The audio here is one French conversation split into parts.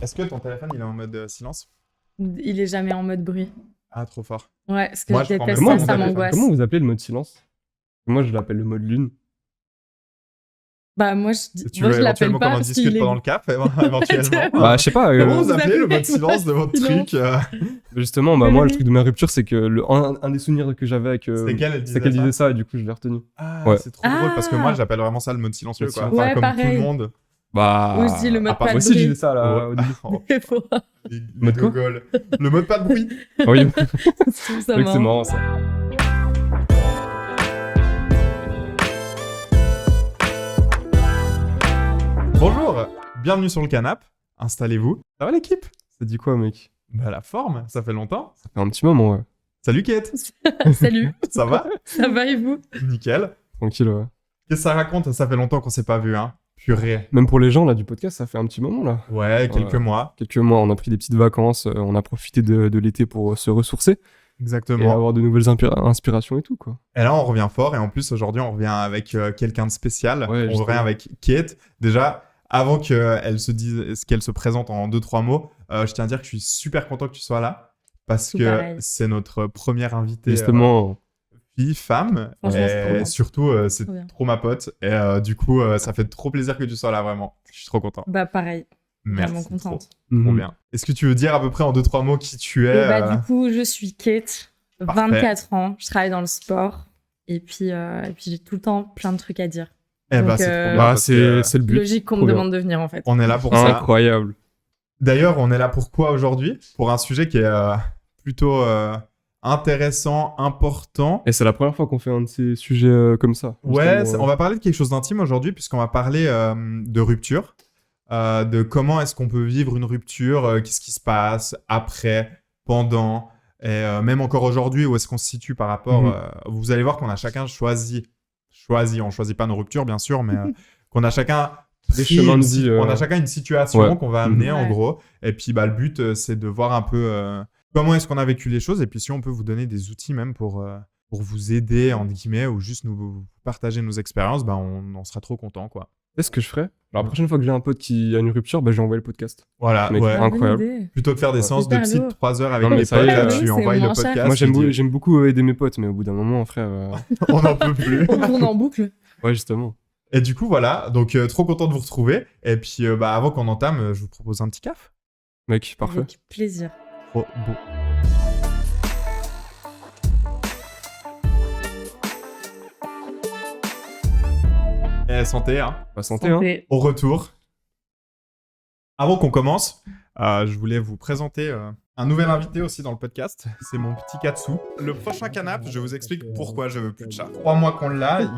Est-ce que ton téléphone il est en mode silence? Il est jamais en mode bruit. Ah, trop fort. Ouais, parce que Moi, je je prends déteste même ça, pas ça mon téléphone. m'angoisse. Comment vous appelez le mode silence? Moi, je l'appelle le mode lune. Bah, moi, Tu moi, veux je l'appelle éventuellement pas qu'on en parce discute qu'il est... pendant le cap, éventuellement. Bah, je sais pas. Comment vous vous appelez le mode appelez silence de votre silence truc Justement, bah, moi, le truc de ma rupture, c'est que un des souvenirs que j'avais avec. C'était qu'elle, elle c'est qu'elle disait disait ça, et du coup, je l'ai retenu. Ah, Ouais. c'est trop drôle parce que moi Ah. j'appelle vraiment ça le mode silencieux, Le quoi. silence. Enfin, Ouais, comme tout pareil. le monde. Bah. Ou je dis le mode à part pas Moi de aussi, je bruit. disais ça là. Ouais. Au début. Oh, C'est faux. les Mode quoi gogoles. Le mode pas de bruit. Oui, C'est tout ça, c'est vrai que c'est marrant. marrant ça. Bonjour, bienvenue sur le canap'. Installez-vous. Ça va l'équipe? Ça dit quoi, mec? Bah la forme, ça fait longtemps. Ça fait un petit moment, ouais. Salut Kate, Salut, ça va? ça va et vous? Nickel. Tranquille, ouais. Qu'est-ce que ça raconte? Ça fait longtemps qu'on s'est pas vu, hein. Purée. Même pour les gens là du podcast, ça fait un petit moment là. Ouais, quelques Ouais. mois. Quelques mois, on a pris des petites vacances, on a profité de l'été pour se ressourcer et Exactement. avoir de nouvelles inspirations et tout, quoi. Et là, on revient fort. Et en plus, aujourd'hui, on revient avec quelqu'un de spécial. Ouais, On justement. revient avec Kate. Déjà, avant qu'elle se dise, qu'elle se présente en 2-3 mots, je tiens à dire que je suis super content que tu sois là. Parce Tout que pareil. c'est notre première invitée Justement, fille-femme. Franchement, c'est trop Et bien. surtout, c'est Trop bien. trop ma pote. Et du coup, ça fait trop plaisir que tu sois là, vraiment. Je suis trop content. Bah, pareil. Vraiment Merci. contente. Trop mhm. bien. Est-ce que tu veux dire à peu près en 2-3 mots qui tu es Et bah, du coup, je suis Kate, Parfait. 24 ans, je travaille dans le sport. Et puis j'ai tout le temps plein de trucs à dire. Eh bah, donc, c'est trop bien. Bah, parce que, c'est le but. Logique qu'on me Trop bien. demande de venir, en fait. on est là pour ça. Incroyable. D'ailleurs, on est là pour quoi aujourd'hui? Pour un sujet qui est plutôt intéressant, important. Et c'est la première fois qu'on fait un de ces sujets comme ça. Ouais, Justement, on va parler de quelque chose d'intime aujourd'hui, puisqu'on va parler de rupture, de comment est-ce qu'on peut vivre une rupture, qu'est-ce qui se passe après, pendant, et même encore aujourd'hui, où est-ce qu'on se situe par rapport... Mhm. Vous allez voir qu'on a chacun choisi, on choisit pas nos ruptures, bien sûr, mais qu'on a chacun... Des pris chemins de une vie, on a chacun une situation ouais. qu'on va amener, en Ouais. gros. Et puis, bah, le but, c'est de voir un peu comment est-ce qu'on a vécu les choses. Et puis, si on peut vous donner des outils même pour vous aider, entre guillemets, ou juste nous partager nos expériences, bah, on en sera trop content, quoi. C'est ce que je ferais. Alors, la prochaine fois que j'ai un pote qui a une rupture, bah, j'ai envoyé le podcast. Voilà, Mec, ouais. Bonne incroyable. idée. Plutôt que faire des Ouais. séances de Super psy de lourd. 3 heures avec Non, mais mes ça potes, y est, là, ouais, tu c'est envoies le moins cher. podcast. Moi, tu dis, j'aime beaucoup aider mes potes, mais au bout d'un moment, frère. on n'en peut plus. On tourne en boucle. Ouais, justement. Et du coup, voilà. Donc, trop content de vous retrouver. Et puis, bah, avant qu'on entame, je vous propose un petit caf. Mec, parfait. Avec plaisir. Trop beau. Et santé, hein. Bah, santé, hein. Santé. Au retour. Avant qu'on commence, je voulais vous présenter un nouvel invité aussi dans le podcast. C'est mon petit Katsu. Le prochain canap', je vous explique pourquoi je veux plus de chat. 3 mois qu'on l'a,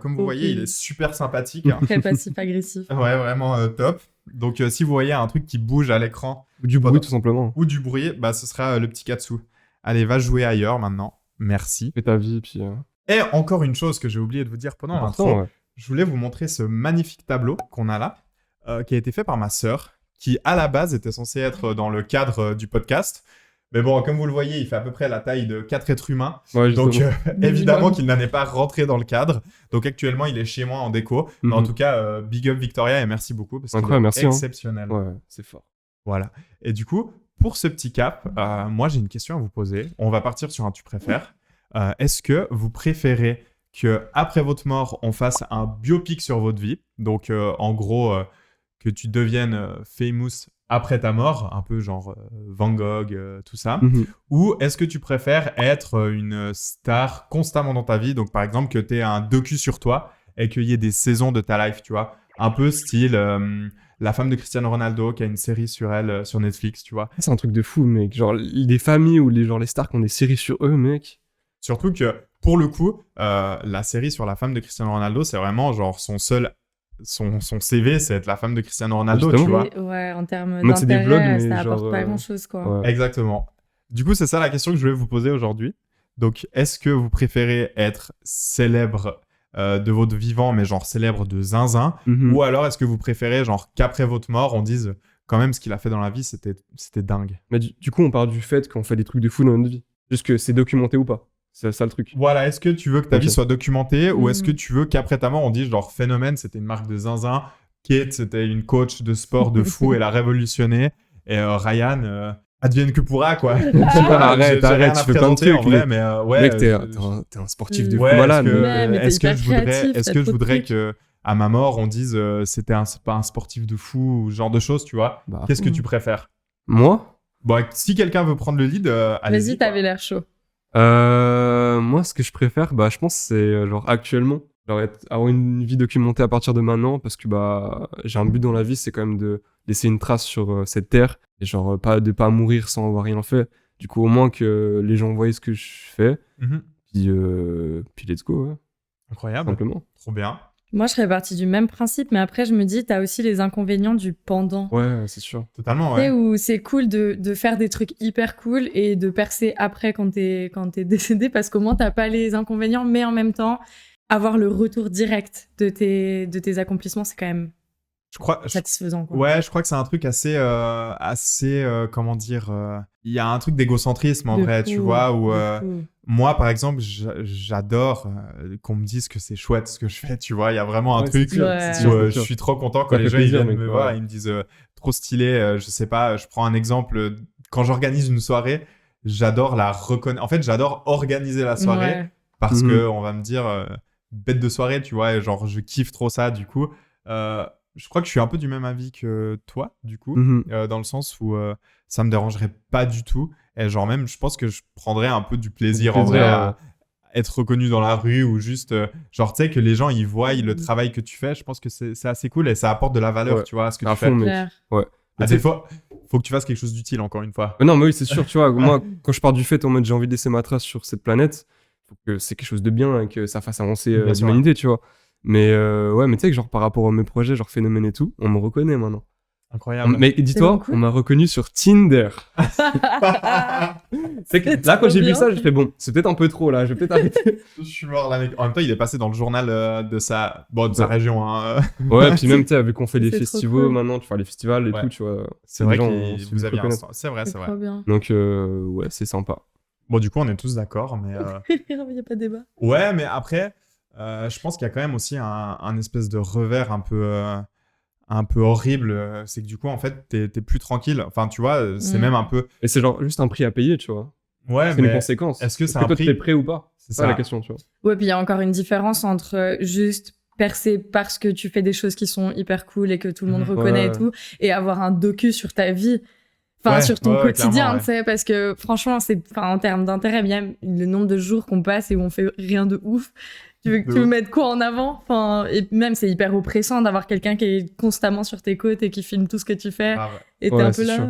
comme vous voyez, il est super sympathique. Hein. Très passif-agressif. Ouais, vraiment top. Donc si vous voyez un truc qui bouge à l'écran Ou du bruit, tout simplement. ou du bruit, bah ce sera le petit Katsu. Allez, va jouer ailleurs maintenant. Merci. Fais ta vie, puis. Et encore une chose que j'ai oublié de vous dire pendant l'intro. Important, ouais. Je voulais vous montrer ce magnifique tableau qu'on a là, qui a été fait par ma sœur, qui à la base était censé être dans le cadre du podcast. Mais bon, comme vous le voyez, il fait à peu près la taille de 4 êtres humains. Ouais, Donc justement. évidemment qu'il n'en est pas rentré dans le cadre. Donc actuellement, il est chez moi en déco. Mais en Mhm. tout cas, big up Victoria et merci beaucoup parce qu'il Incroyable, est merci, hein. exceptionnel. Ouais, c'est fort. Voilà. Et du coup, pour ce petit cap, moi j'ai une question à vous poser. On va partir sur un tu préfères. Est-ce que vous préférez que après votre mort, on fasse un biopic sur votre vie? Donc en gros, que tu deviennes famous après ta mort, un peu genre Van Gogh, tout ça. Mhm. Ou est-ce que tu préfères être une star constamment dans ta vie? Donc par exemple que tu aies un docu sur toi et qu'il y ait des saisons de ta life, tu vois. Un peu style la femme de Cristiano Ronaldo qui a une série sur elle sur Netflix, tu vois. C'est un truc de fou, mec. Genre, les familles ou les stars qui ont des séries sur eux, mec. Surtout que pour le coup, la série sur la femme de Cristiano Ronaldo, c'est vraiment genre son CV, c'est être la femme de Cristiano Ronaldo, tu Justement. vois. Et, ouais, en termes Moi, c'est des vlogs, d'intérêt, mais ça apporte genre, pas grand-chose, quoi. Ouais. Exactement. Du coup, c'est ça la question que je voulais vous poser aujourd'hui. Donc, est-ce que vous préférez être célèbre de votre vivant, mais genre célèbre de zinzin, Mhm. ou alors est-ce que vous préférez genre qu'après votre mort, on dise quand même ce qu'il a fait dans la vie, c'était dingue. Mais du coup, on part du fait qu'on fait des trucs de fou dans notre vie. Juste que c'est documenté ou pas. C'est ça le truc. Voilà, est-ce que tu veux que ta Ok. vie soit documentée, ou est-ce que Mhm. tu veux qu'après ta mort, on dise genre Phénomène, c'était une marque de zinzin, Kate, c'était une coach de sport de fou, elle a révolutionné, et Ryan, advienne que pourra, quoi. Arrête, J'ai rien à tu fais plein de présenter, en trucs, vrai, mais ouais. Mec, t'es un sportif de fou Ouais, malade. Ouais, mais t'es est-ce que hyper je voudrais, créatif, est-ce t'as que je trop de voudrais trucs. que à ma mort on dise c'est pas un sportif de fou ou ce genre de choses, tu vois. Bah, Qu'est-ce que fond. tu préfères? moi Bon, si quelqu'un veut prendre le lead, allez-y. Vas-y, quoi. t'avais l'air chaud. Moi, ce que je préfère, bah, je pense, c'est genre actuellement, genre avoir une vie documentée à partir de maintenant, parce que bah, j'ai un but dans la vie, c'est quand même de laisser une trace sur cette terre, et genre pas mourir sans avoir rien fait. Du coup, au moins que les gens voient ce que je fais, Mhm. puis let's go, ouais, Incroyable. simplement. Trop bien. Moi, je serais partie du même principe, mais après, je me dis, t'as aussi les inconvénients du pendant. Ouais, c'est sûr. Totalement, Tu sais, ouais. où c'est cool de faire des trucs hyper cool et de percer après quand t'es décédé, parce qu'au moins, t'as pas les inconvénients, mais en même temps, avoir le retour direct de tes accomplissements, c'est quand même Je crois, satisfaisant, quoi. ouais, je crois que c'est un truc assez, comment dire, il y a un truc d'égocentrisme en De vrai, fou, tu vois, où de fou. moi, par exemple, j'adore qu'on me dise que c'est chouette ce que je fais, tu vois, il y a vraiment un Ouais, truc c'est sûr, Ouais. c'est où sûr, c'est je sûr. suis trop content quand Ça les fait gens ils plaisir, viennent mec, me ouais. voir, ils me disent trop stylé, je sais pas, je prends un exemple, quand j'organise une soirée, j'adore la reconnaître, en fait, j'adore organiser la soirée Ouais. parce Mhm. que on va me dire bête de soirée, tu vois, et genre je kiffe trop ça, du coup. Je crois que je suis un peu du même avis que toi, du coup, Mhm. dans le sens où ça me dérangerait pas du tout. Et genre même, je pense que je prendrais un peu du plaisir, en vrai à être reconnu dans la rue ou juste, genre, tu sais, que les gens, ils voient le travail que tu fais. Je pense que c'est assez cool et ça apporte de la valeur, Ouais. tu vois, à ce que À tu fond, fais. mec. Clair. Ouais. À Tu sais- des fois, faut que tu fasses quelque chose d'utile, encore une fois. Non, mais oui, c'est sûr, tu vois. Moi, quand je pars du fait en mode j'ai envie de laisser ma trace sur cette planète, faut que c'est quelque chose de bien et que ça fasse avancer Bien sûr. l'humanité, tu vois. Mais ouais, mais tu sais que genre par rapport à mes projets, genre Phénomène et tout, on me reconnaît maintenant. Incroyable. Mais dis-toi, donc cool. on m'a reconnu sur Tinder. C'est que C'est là, quand trop j'ai vu bien. ça, j'ai fait bon, c'est peut-être un peu trop là, je vais peut-être arrêter. Je suis mort là, mec. En même temps, il est passé dans le journal de sa Ouais. région. Hein. Ouais, puis même, tu sais, vu qu'on fait des C'est trop festivals cool. maintenant, tu vois, les festivals et Ouais. tout, tu vois. C'est les vrai gens que ont su vous te aviez un reconnaître. sens. C'est vrai, c'est C'est vrai. trop bien. Donc, ouais, c'est sympa. Bon, du coup, on est tous d'accord, mais Il n'y a pas de débat. ouais, mais après, je pense qu'il y a quand même aussi un espèce de revers un peu horrible. C'est que du coup, en fait, t'es plus tranquille. Enfin, tu vois, c'est Mm. même un peu. Et c'est genre juste un prix à payer, tu vois. Ouais, C'est une mais conséquence. est-ce que c'est un toi, prix t'es prêt ou pas? C'est C'est ça ça. la question, tu vois. Ouais, puis il y a encore une différence entre juste percer parce que tu fais des choses qui sont hyper cool et que tout le monde Mhm. reconnaît Ouais. et tout, et avoir un docu sur ta vie, enfin Ouais, sur ton ouais, quotidien, clairement, ouais. tu sais, parce que franchement, c'est, enfin, en termes d'intérêt, bien le nombre de jours qu'on passe et où on fait rien de ouf. Tu De veux ouf. mettre quoi en avant? Enfin, et même c'est hyper oppressant d'avoir quelqu'un qui est constamment sur tes côtes et qui filme tout ce que tu fais, Grave. et t'es Ouais, un peu c'est là. sûr.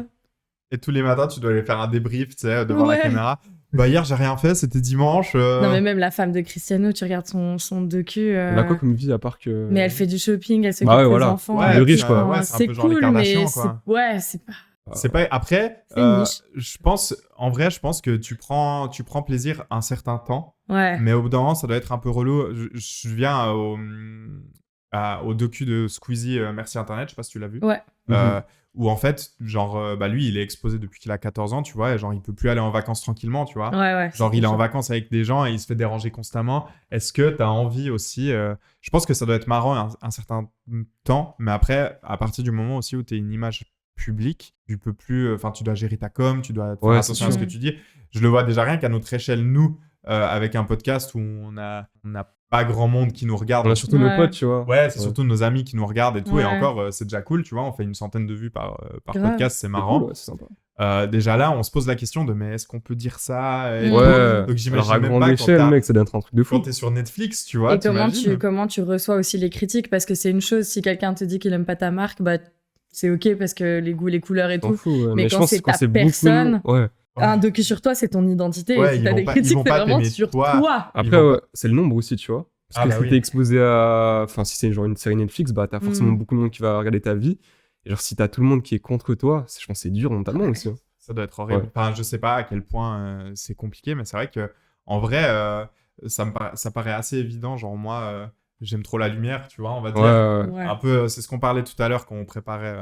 Et tous les matins, tu dois aller faire un débrief, tu sais, devant la Ouais. caméra. Bah, hier, j'ai rien fait, c'était dimanche. Non, mais même la femme de Cristiano, tu regardes son docu. Elle a quoi comme vie à part que. Mais elle fait du shopping, elle s'occupe Bah ouais, des voilà. enfants. Ouais, de et riche, tout. quoi. Enfin, Ouais, c'est un c'est peu genre les cool, Kardashians, mais quoi. ouais, c'est pas. C'est pas. Après, C'est une niche. je pense, en vrai, je pense que tu prends plaisir un certain temps. Ouais. Mais au bout d'un moment, ça doit être un peu relou. Je viens au docu de Squeezie, Merci Internet, je sais pas si tu l'as vu. Ouais. Où en fait, genre, bah lui, il est exposé depuis qu'il a 14 ans, tu vois, et genre, il peut plus aller en vacances tranquillement, tu vois. Ouais. Genre, il est en sûr. vacances avec des gens et il se fait déranger constamment. Est-ce que tu as envie aussi Je pense que ça doit être marrant un certain temps, mais après, à partir du moment aussi où tu es une image publique, tu peux plus. Enfin, tu dois gérer ta com, tu dois faire Ouais, attention c'est à ce sûr. que tu dis. Je le vois déjà rien qu'à notre échelle, nous, avec un podcast où on n'a pas grand monde qui nous regarde. On a surtout nos Ouais. potes, tu vois. Ouais, c'est surtout nos amis qui nous regardent et tout. Ouais. Et encore, c'est déjà cool, tu vois. On fait une centaine de vues par Grave. podcast, c'est C'est marrant. cool, ouais, c'est sympa. Déjà là, on se pose la question de mais est-ce qu'on peut dire ça et Mm. tout. Ouais. Donc j'imagine Alors, à même grande pas échelle, mec, ça doit être un truc de quand fou. t'es sur Netflix, tu vois. Et t'imagines comment tu reçois aussi les critiques? Parce que c'est une chose, si quelqu'un te dit qu'il aime pas ta marque, bah c'est ok parce que les goûts, les couleurs et T'en tout. fous, ouais. Mais je quand pense c'est que quand ta c'est beaucoup de personne, monde- Ouais. Un docu sur toi, c'est ton identité. Ouais, et si ils t'as vont des pas- critiques, ils vont c'est pas vraiment t'aimer sur toi. toi. Après, vont ouais, c'est le nombre aussi, tu vois. Parce Ah que bah si oui. t'es exposé à. Enfin, si c'est genre une série Netflix, bah t'as forcément Mm. beaucoup de monde qui va regarder ta vie. Et genre, si t'as tout le monde qui est contre toi, je pense que c'est dur mentalement Ouais. aussi. Hein. Ça doit être horrible. Ouais. Enfin, je sais pas à quel point c'est compliqué, mais c'est vrai que en vrai, ça paraît assez évident. Genre moi, j'aime trop la lumière, tu vois, on va dire. Ouais. Un peu, c'est ce qu'on parlait tout à l'heure quand on préparait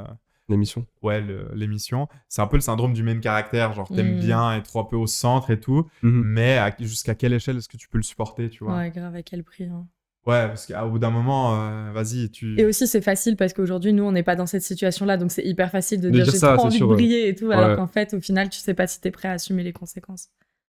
L'émission. ouais, l'émission. C'est un peu le syndrome du main caractère. Genre, t'aimes Mm. bien être un peu au centre et tout, Mhm. mais jusqu'à quelle échelle est-ce que tu peux le supporter, tu vois. Ouais, grave, à quel prix. Hein. Ouais, parce qu'au bout d'un moment, vas-y, tu... Et aussi, c'est facile parce qu'aujourd'hui, nous, on n'est pas dans cette situation-là. Donc, c'est hyper facile de De dire dire j'ai ça, trop c'est envie sûr, de ouais. briller et tout. Alors Ouais. qu'en fait, au final, tu sais pas si t'es prêt à assumer les conséquences.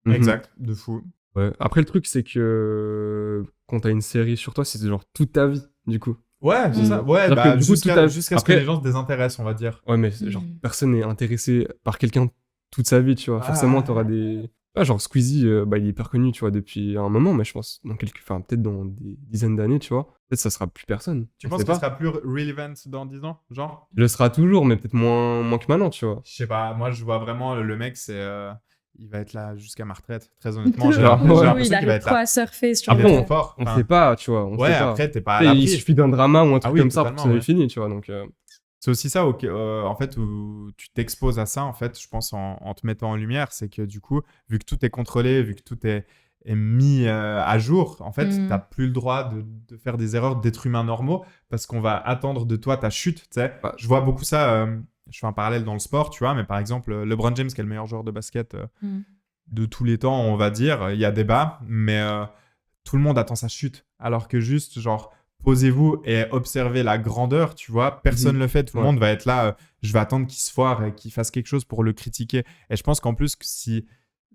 Mhm. Exact, de fou. Ouais. Après, le truc, c'est que quand t'as une série sur toi, c'est genre toute ta vie, du coup. Ouais, c'est ça. Ouais, C'est-à-dire bah, que, du coup, jusqu'à tout a- jusqu'à ce que Après- les gens se désintéressent, on va dire. Ouais, mais genre, personne n'est intéressé par quelqu'un toute sa vie, tu vois. Ah. Forcément, t'auras des... Ah, genre, Squeezie, bah, il est hyper connu, tu vois, depuis un moment, mais je pense, enfin, peut-être dans des dizaines d'années, tu vois, peut-être ça sera plus personne. Tu On penses sait qu'il pas. sera plus relevant dans 10 ans, genre? Il le sera toujours, mais peut-être moins que maintenant, tu vois. Je sais pas, moi je vois vraiment le mec, il va être là jusqu'à ma retraite. Très honnêtement, j'ai Genre, j'ai ouais. l'impression il qu'il va arrive être trop là. à surfer sur Il est Après, trop fort. On Enfin, sait pas, tu vois, on ouais, sait pas. après t'es pas à Tu sais, il l'abri. suffit d'un drama ou un truc Ah oui, comme ça pour que ça totalement, soit fini, tu vois, donc... C'est aussi ça, en fait, où tu t'exposes à ça, en fait, je pense, en te mettant en lumière, c'est que du coup, vu que tout est contrôlé, vu que tout est mis à jour, en fait, t'as plus le droit de faire des erreurs d'êtres humains normaux parce qu'on va attendre de toi ta chute, tu sais. Ouais. Je vois beaucoup ça, je fais un parallèle dans le sport, tu vois, mais par exemple, LeBron James, qui est le meilleur joueur de basket de tous les temps, on va dire, il y a débat, mais tout le monde attend sa chute, alors que juste, genre, posez-vous et observez la grandeur, tu vois. Personne le fait. Tout le monde va être là. Je vais attendre qu'il se foire et qu'il fasse quelque chose pour le critiquer. Et je pense qu'en plus, que si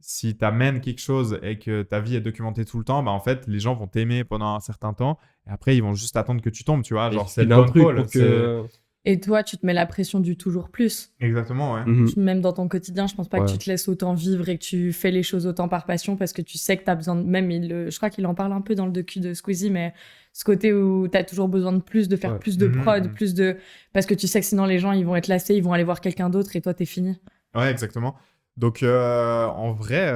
tu amènes quelque chose et que ta vie est documentée tout le temps, bah en fait, les gens vont t'aimer pendant un certain temps. Et après, ils vont juste attendre que tu tombes, tu vois. Genre, c'est le bon truc call. pour que... Et toi, tu te mets la pression du toujours plus. Exactement, ouais. Même dans ton quotidien, je pense pas que tu te laisses autant vivre et que tu fais les choses autant par passion parce que tu sais que tu as besoin de... Même, je crois qu'il en parle un peu dans le docu de Squeezie, mais ce côté où tu as toujours besoin de plus, de faire plus de prod, plus de... Parce que tu sais que sinon, les gens, ils vont être lassés, ils vont aller voir quelqu'un d'autre et toi, t'es fini. Ouais, exactement. Donc, en vrai,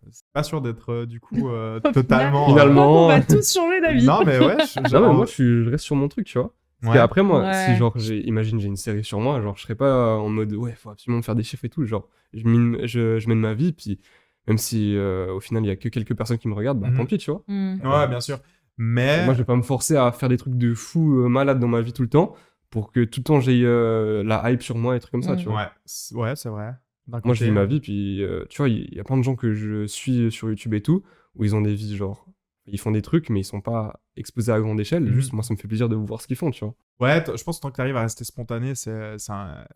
c'est pas sûr d'être, du coup, totalement... Finalement... On va tous changer d'avis. Non, mais ouais. Non, mais moi, je reste sur mon truc, tu vois. Parce qu'après, moi, si genre, imagine, j'ai une série sur moi, genre, je serais pas en mode, ouais, faut absolument faire des chiffres et tout. Genre, je mène ma vie, puis même si au final, il y a que quelques personnes qui me regardent, bah tant pis, tu vois. Ouais, bien sûr. Mais... Moi, je vais pas me forcer à faire des trucs de fou malade dans ma vie tout le temps pour que tout le temps j'ai la hype sur moi et trucs comme ça, tu vois. Ouais, c'est vrai. Moi, je vis ma vie, puis tu vois, il y a plein de gens que je suis sur YouTube et tout, où ils ont des vies, genre, ils font des trucs, mais ils sont pas exposés à grande échelle. Juste, moi, ça me fait plaisir de voir ce qu'ils font, tu vois. Ouais, je pense que tant que tu arrives à rester spontané,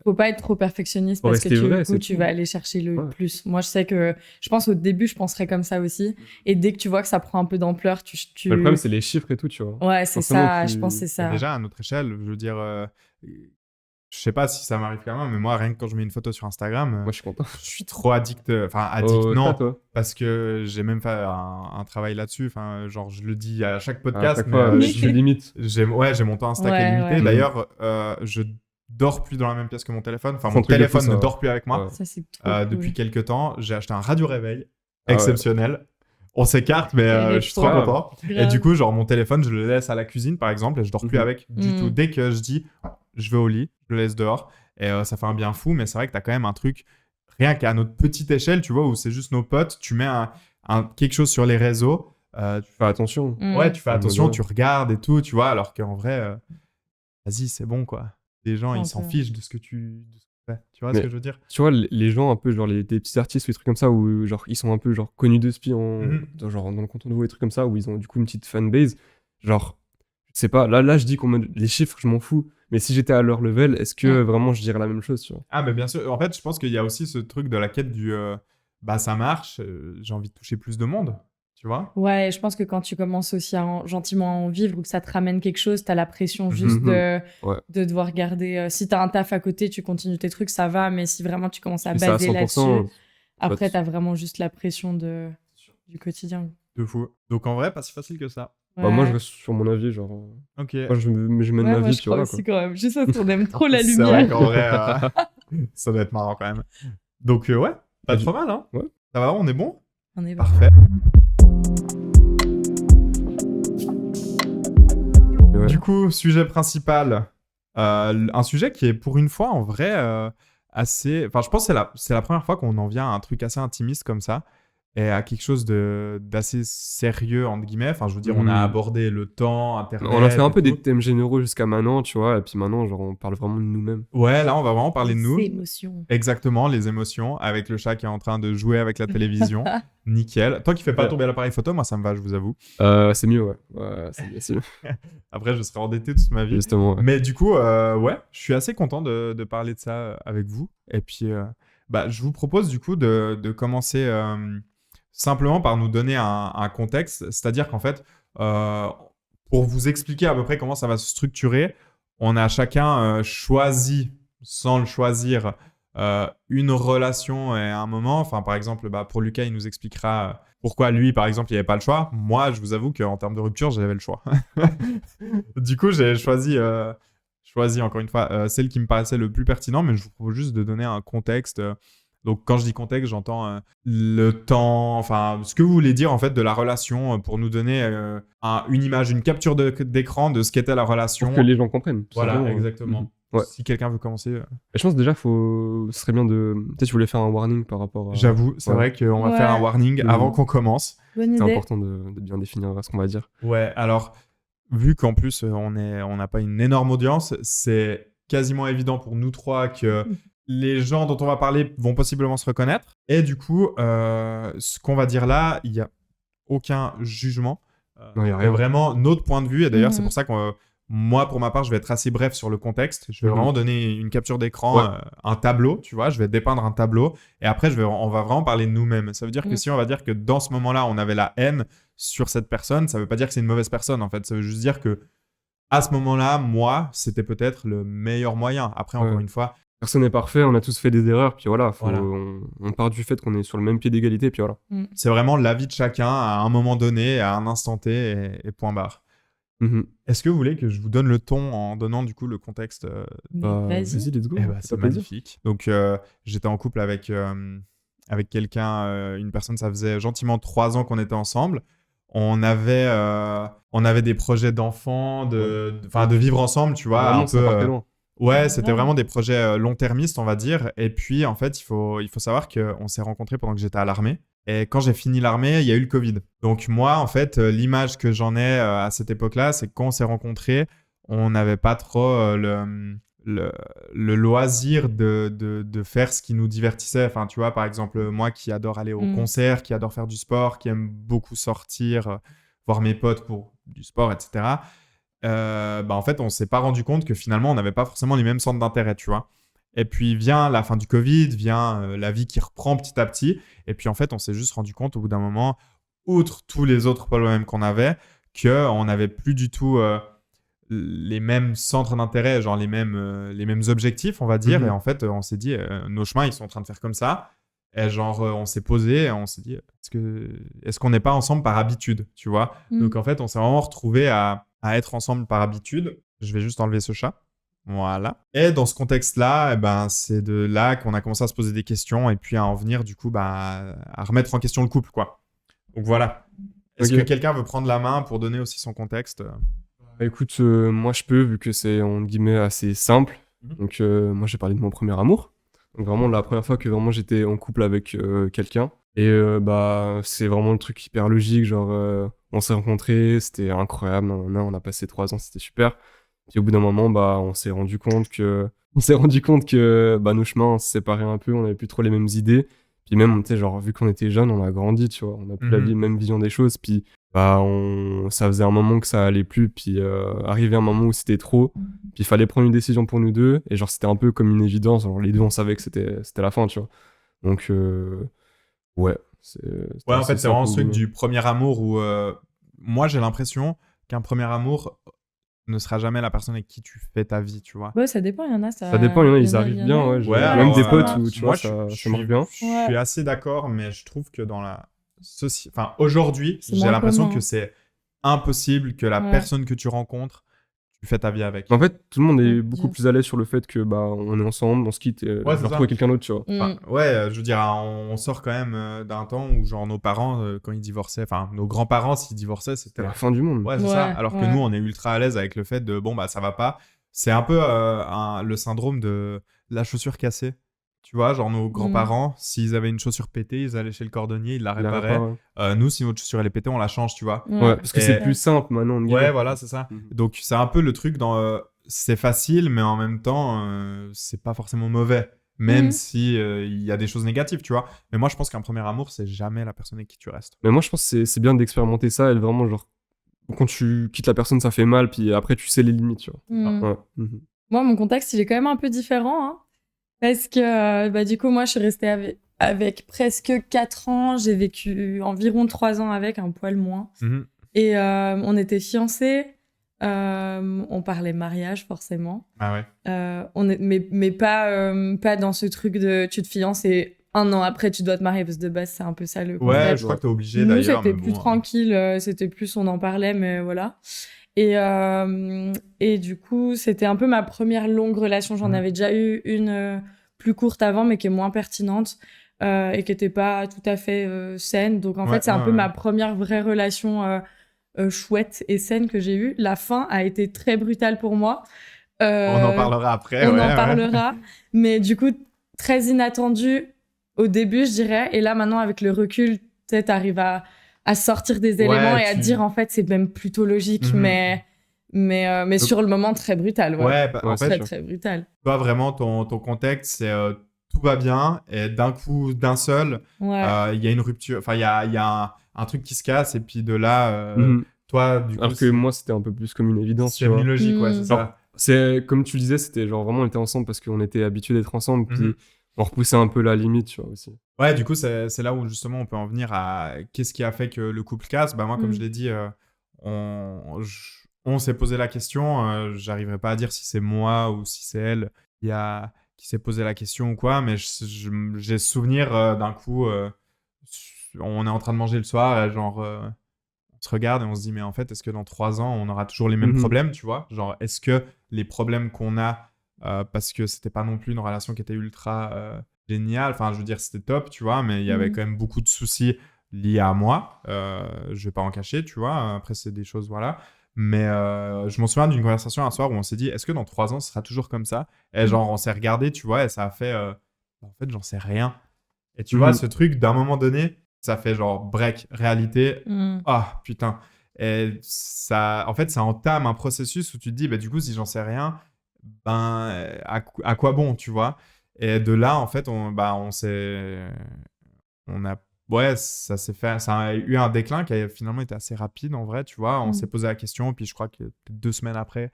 Faut pas être trop perfectionniste parce que tu vas aller chercher le plus. Moi, je sais que... Je pense au début, je penserais comme ça aussi. Et dès que tu vois que ça prend un peu d'ampleur, tu... Le problème, c'est les chiffres et tout, tu vois. Ouais, c'est ça. Je pense que c'est ça. Déjà, à notre échelle, je veux dire... Je sais pas si ça m'arrive quand même, mais moi, rien que quand je mets une photo sur Instagram, moi, je suis content. Je suis trop addict. Enfin, addict, non. Parce que j'ai même fait un travail là-dessus. Enfin, genre, je le dis à chaque podcast. À chaque fois, je limite. J'ai mon temps Insta qui est limité. Ouais. D'ailleurs, je dors plus dans la même pièce que mon téléphone. Enfin, mon téléphone ne dort plus avec moi. Ça, c'est trop cool. Depuis quelques temps, j'ai acheté un radio réveil exceptionnel. On s'écarte, mais je suis trop content. Et du coup, genre, mon téléphone, je le laisse à la cuisine, par exemple, et je dors plus avec du tout. Dès que je dis, je vais au lit, je le laisse dehors, et ça fait un bien fou. Mais c'est vrai que t'as quand même un truc, rien qu'à notre petite échelle, tu vois, où c'est juste nos potes, tu mets quelque chose sur les réseaux. Tu fais attention. Ouais, tu fais attention, tu regardes et tout, tu vois, alors qu'en vrai, vas-y, c'est bon, quoi. Les gens, ils s'en fichent de ce que tu fais. Tu vois ce que je veux dire? Tu vois, les gens, un peu, genre, des petits artistes ou des trucs comme ça, où, genre, ils sont un peu, genre, connus de spi genre, dans le contenu nouveau, des trucs comme ça, où ils ont, du coup, une petite fanbase. Genre, je sais pas, là, je dis les chiffres, je m'en fous. Mais si j'étais à leur level, est-ce que vraiment je dirais la même chose, tu vois? Ah, mais bien sûr. En fait, je pense qu'il y a aussi ce truc de la quête du bah ça marche, j'ai envie de toucher plus de monde, tu vois? Ouais, je pense que quand tu commences aussi à gentiment à en vivre ou que ça te ramène quelque chose, t'as la pression juste de devoir garder. Si t'as un taf à côté, tu continues tes trucs, ça va. Mais si vraiment tu commences à baser là-dessus, après t'as vraiment juste la pression du quotidien. De fou. Donc en vrai, pas si facile que ça. Ouais. Bah, moi, je reste sur mon avis, genre. Ok. Moi, je mène ma vie, tu vois. Aussi, quand même. Juste parce qu'on aime trop la lumière. C'est vrai qu'en vrai, ça doit être marrant quand même. Donc, ouais, pas trop mal, hein? Ouais. Ça va, on est bon? On est bon. Parfait. Ouais. Du coup, sujet principal. Un sujet qui est pour une fois, en vrai, assez. Enfin, je pense que c'est la première fois qu'on en vient à un truc assez intimiste comme ça. et à quelque chose d'assez sérieux, entre guillemets. Enfin, je veux dire, on a abordé le temps, Internet. On a fait un et peu tout. des thèmes généraux jusqu'à maintenant, tu vois, et puis maintenant, genre, on parle vraiment de nous-mêmes. Ouais, là, on va vraiment parler de nous. Les émotions. Exactement, les émotions, avec le chat qui est en train de jouer avec la télévision. Nickel. Toi qui fais pas Ouais. tomber l'appareil photo, moi, ça me va, je vous avoue. C'est mieux, ouais. Ouais, c'est mieux, Après, je serai endetté toute ma vie. justement. Ouais. Mais du coup, ouais, je suis assez content de parler de ça avec vous. Et puis, je vous propose du coup de commencer simplement par nous donner un contexte. C'est-à-dire qu'en fait, pour vous expliquer à peu près comment ça va se structurer, on a chacun choisi, sans le choisir, une relation et un moment. Enfin, par exemple, pour Lucas, il nous expliquera pourquoi lui, par exemple, il n'y avait pas le choix. Moi, je vous avoue qu'en termes de rupture, j'avais le choix. Du coup, j'ai choisi encore une fois celle qui me paraissait le plus pertinent, mais je vous propose juste de donner un contexte. Donc, quand je dis contexte, j'entends le temps, enfin, ce que vous voulez dire en fait de la relation pour nous donner une image, une capture d'écran de ce qu'était la relation. Pour que les gens comprennent. tout Voilà, simplement. exactement. Ouais. Si quelqu'un veut commencer. Et je pense déjà, ce serait bien de. Peut-être je voulais faire un warning par rapport à. J'avoue, c'est vrai qu'on va faire un warning avant qu'on commence. Bonne C'est idée. important de bien définir ce qu'on va dire. Ouais, alors, vu qu'en plus, on n'a pas une énorme audience, c'est quasiment évident pour nous trois que les gens dont on va parler vont possiblement se reconnaître. Et du coup, ce qu'on va dire là, il n'y a aucun jugement. Non, il y a C'est rien. vraiment notre point de vue. Et d'ailleurs, Mhm. c'est pour ça que moi, pour ma part, je vais être assez bref sur le contexte. Je vais Mhm. vraiment donner une capture d'écran, Ouais. un tableau, tu vois. Je vais dépeindre un tableau. Et après, on va vraiment parler de nous-mêmes. Ça veut dire que si on va dire que dans ce moment-là, on avait la haine sur cette personne, ça veut pas dire que c'est une mauvaise personne, en fait. Ça veut juste dire que à ce moment-là, moi, c'était peut-être le meilleur moyen. Après, encore Ouais. une fois, Personne n'est parfait, on a tous fait des erreurs, puis voilà, Voilà. on part du fait qu'on est sur le même pied d'égalité, puis voilà. c'est vraiment l'avis de chacun à un moment donné, à un instant T, et point barre. Mhm. Est-ce que vous voulez que je vous donne le ton en donnant du coup le contexte Mais vas-y. let's go. Eh ben, ça c'est fait plaisir. magnifique. Donc, j'étais en couple avec quelqu'un, une personne, ça faisait gentiment 3 ans qu'on était ensemble. On avait des projets d'enfants, de vivre ensemble, tu vois. Vraiment, un ça peu, partait loin. ouais, c'était Ouais. vraiment des projets long-termistes, on va dire. Et puis, en fait, il faut savoir qu'on s'est rencontrés pendant que j'étais à l'armée. Et quand j'ai fini l'armée, il y a eu le Covid. Donc moi, en fait, l'image que j'en ai à cette époque-là, c'est que quand on s'est rencontrés, on n'avait pas trop le loisir de faire ce qui nous divertissait. Enfin, tu vois, par exemple, moi qui adore aller au concert, qui adore faire du sport, qui aime beaucoup sortir, voir mes potes pour du sport, etc. En fait, on s'est pas rendu compte que finalement, on n'avait pas forcément les mêmes centres d'intérêt, tu vois. Et puis vient la fin du Covid, vient la vie qui reprend petit à petit. Et puis en fait, on s'est juste rendu compte au bout d'un moment, outre tous les autres problèmes qu'on avait, qu'on n'avait plus du tout les mêmes centres d'intérêt, genre les mêmes objectifs, on va dire. Mhm. Et en fait, on s'est dit, nos chemins, ils sont en train de faire comme ça. Et genre, on s'est posé, et on s'est dit, est-ce qu'on n'est pas ensemble par habitude, tu vois. Donc en fait, on s'est vraiment retrouvé à être ensemble par habitude. Je vais juste enlever ce chat. Voilà. Et dans ce contexte-là, c'est de là qu'on a commencé à se poser des questions et puis à en venir du coup à remettre en question le couple, quoi. Donc voilà. Est-ce Ok. que quelqu'un veut prendre la main pour donner aussi son contexte Écoute, moi je peux, vu que c'est en guillemets assez simple. Mhm. Donc moi j'ai parlé de mon premier amour. Donc vraiment la première fois que vraiment j'étais en couple avec quelqu'un. Et c'est vraiment le truc hyper logique, genre on s'est rencontrés, c'était incroyable, on a passé 3 ans, c'était super. Puis au bout d'un moment, on s'est rendu compte que nos chemins se séparaient un peu, on n'avait plus trop les mêmes idées. Puis même, tu sais, genre, vu qu'on était jeunes, on a grandi, tu vois, on a plus la même vision des choses. Puis ça faisait un moment que ça allait plus. Puis arrivé un moment où c'était trop. Puis il fallait prendre une décision pour nous deux. Et genre, c'était un peu comme une évidence. Genre, les deux, on savait que c'était la fin, tu vois. Donc, ouais. Ouais, en fait, c'est vraiment ce truc du premier amour où moi, j'ai l'impression qu'un premier amour ne sera jamais la personne avec qui tu fais ta vie, tu vois. Ouais, ça dépend, il y en a. Ça dépend, il y en a, ils arrivent bien, ouais. Ouais, Même alors, des potes ça où, tu moi, vois, ça marche bien. Je suis assez d'accord, mais je trouve que dans aujourd'hui, C'est j'ai moins l'impression commun. que c'est impossible que la personne que tu rencontres, tu fais ta vie avec. En fait, tout le monde est Ouais, beaucoup yes. plus à l'aise sur le fait que on est ensemble, on se quitte et Ouais, on c'est va ça. retrouver quelqu'un d'autre, tu vois. Enfin, ouais, je veux dire, on sort quand même d'un temps où genre nos parents, quand ils divorçaient, enfin nos grands-parents, s'ils divorçaient, c'était C'était la fin du monde. Ouais, c'est Ouais, ça. Alors que ouais. nous, on est ultra à l'aise avec le fait de ça va pas. C'est un peu le syndrome de la chaussure cassée. Tu vois, genre nos grands-parents, s'ils avaient une chaussure pétée, ils allaient chez le cordonnier, ils la Il la réparaient. répare, Nous, si notre chaussure elle est pétée, on la change, tu vois. ouais, parce que Et- c'est plus simple maintenant. entre Ouais, guillemets. voilà, c'est ça. Mhm. Donc, c'est un peu le truc dans. C'est facile, mais en même temps, c'est pas forcément mauvais. Même Mhm. si il y a des choses négatives, tu vois. Mais moi, je pense qu'un premier amour, c'est jamais la personne avec qui tu restes. Mais moi, je pense que c'est bien d'expérimenter ça et vraiment, genre, quand tu quittes la personne, ça fait mal, puis après, tu sais les limites, tu vois. Mm. Ouais. Mhm. Moi, mon contexte, il est quand même un peu différent. Hein, parce que, du coup, moi, je suis restée avec presque 4 ans. J'ai vécu environ 3 ans avec, un poil moins. Mhm. Et on était fiancés. On parlait mariage, forcément. Ah ouais. Mais pas dans ce truc de tu te fiances et 1 an après, tu dois te marier. Parce que de base, c'est un peu ça le Ouais, concept. je crois que t'es obligé Nous, d'ailleurs. c'était mais plus bon, tranquille. C'était plus, on en parlait, mais voilà. Et du coup, c'était un peu ma première longue relation. J'en Mhm. avais déjà eu une plus courte avant, mais qui est moins pertinente et qui n'était pas tout à fait saine. Donc, en Ouais, fait, c'est un ouais, peu ouais. ma première vraie relation chouette et saine que j'ai eue. La fin a été très brutale pour moi. On en parlera après. On ouais, en ouais. parlera. Mais du coup, très inattendu au début, je dirais. Et là, maintenant, avec le recul, tu sais, t'arrives à sortir des éléments et à te dire, en fait, c'est même plutôt logique. Mhm. Mais sur le moment, très brutal. Ouais, Ouais, bah, Ouais, en c'est fait, très, sûr. très brutal. toi, vraiment, ton contexte, c'est tout va bien, et d'un coup, d'un seul, Ouais. il y a une rupture, enfin, il y a un truc qui se casse, et puis de là, Mhm. toi, du coup, Alors que moi, c'était un peu plus comme une évidence, c'est tu vois. devenu logique, ouais, c'est Mm. ça. C'est comme tu le disais, c'était genre vraiment on était ensemble parce qu'on était habitués d'être ensemble, puis Mhm. on repoussait un peu la limite, tu vois aussi. Ouais, du coup, c'est là où justement on peut en venir à qu'est-ce qui a fait que le couple casse. Bah, moi, comme Mm. je l'ai dit, on s'est posé la question. J'arriverai pas à dire si c'est moi ou si c'est elle qui s'est posé la question ou quoi, mais j'ai souvenir d'un coup, on est en train de manger le soir, et genre, on se regarde et on se dit, mais en fait, est-ce que dans 3 ans, on aura toujours les mêmes Mhm. problèmes, tu vois? Genre, est-ce que les problèmes qu'on a, parce que c'était pas non plus une relation qui était ultra géniale, enfin, je veux dire, c'était top, tu vois, mais il y avait Mhm. quand même beaucoup de soucis liés à moi. Je vais pas en cacher, tu vois. Après, c'est des choses, voilà. Mais je m'en souviens d'une conversation un soir où on s'est dit, est-ce que dans 3 ans, ce sera toujours comme ça? Et genre, on s'est regardé, tu vois, et ça a fait, en fait, j'en sais rien. Et tu vois, Mhm. ce truc, d'un moment donné, ça fait genre break, réalité. Mm. Ah, putain. Et ça, en fait, ça entame un processus où tu te dis, bah, du coup, si j'en sais rien, ben, à quoi bon, tu vois? Et de là, en fait, on a, ouais, ça s'est fait, ça a eu un déclin qui a finalement été assez rapide, en vrai, tu vois? On Mm. s'est posé la question, puis je crois que peut-être 2 semaines après,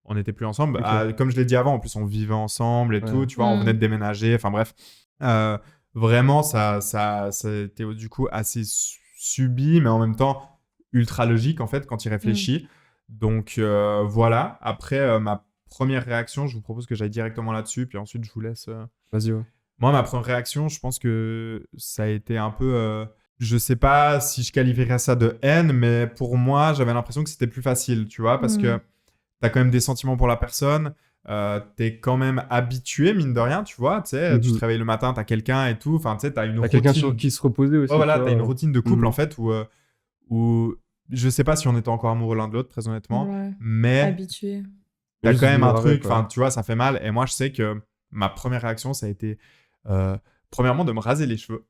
on n'était plus ensemble. Ok. Comme je l'ai dit avant, en plus, on vivait ensemble et Ouais. tout, tu vois? On venait de déménager, enfin bref. Vraiment, ça a été du coup assez subi, mais en même temps ultra logique en fait quand il réfléchit. Donc voilà. Après, ma première réaction, je vous propose que j'aille directement là-dessus, puis ensuite je vous laisse. Vas-y, ouais. Moi, ma première réaction, je pense que ça a été un peu. Je sais pas si je qualifierais ça de haine, mais pour moi, j'avais l'impression que c'était plus facile, tu vois, parce que t'as quand même des sentiments pour la personne. T'es quand même habitué, mine de rien, tu vois. Tu sais, tu te Mhm. réveilles le matin, t'as quelqu'un et tout. Enfin, tu sais, t'as une T'as quelqu'un routine. sur qui se reposer aussi. Ouais, voilà, tu t'as une vois. routine de couple Mhm. en fait où je sais pas si on était encore amoureux l'un de l'autre, très honnêtement, Ouais. mais Habitué. t'as Juste quand même un vivre avec, truc. ouais. Enfin, tu vois, ça fait mal. Et moi, je sais que ma première réaction, ça a été premièrement de me raser les cheveux.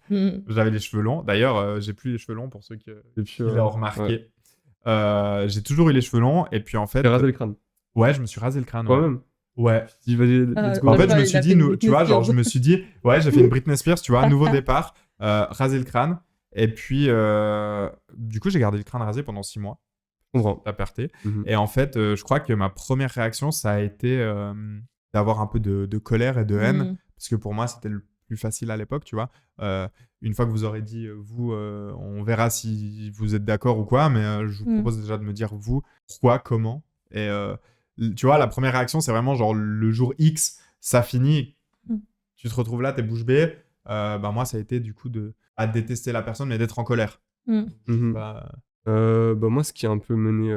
Mm. J'avais les cheveux longs. D'ailleurs, j'ai plus les cheveux longs pour ceux qui Et puis, l'ont remarqué. J'ai toujours eu les cheveux longs et puis en fait, T'es rasé le crâne. ouais, je me suis rasé le crâne. Toi Ouais. même. Ouais. Dis, vas-y, let's go. En Ouais, fait, je me il suis a dit, fait une tu Britney vois, genre, Spears. je me suis dit, ouais, j'ai fait une Britney Spears, tu vois, nouveau départ, raser le crâne. Et puis, du coup, j'ai gardé le crâne rasé pendant 6 mois. Je comprends. La perté. Mhm. Et en fait, je crois que ma première réaction, ça a été d'avoir un peu de colère et de haine. Mm. Parce que pour moi, c'était le plus facile à l'époque, tu vois. Une fois que vous aurez dit, vous, on verra si vous êtes d'accord ou quoi. Mais je vous propose déjà de me dire, vous, pourquoi, comment. Et tu vois, la première réaction, c'est vraiment genre le jour X, ça finit. Mm. Tu te retrouves là, t'es bouche bée. Bah, moi, ça a été du coup à détester la personne, mais d'être en colère. Mm. Mhm. Bah, Bah moi, ce qui a un peu mené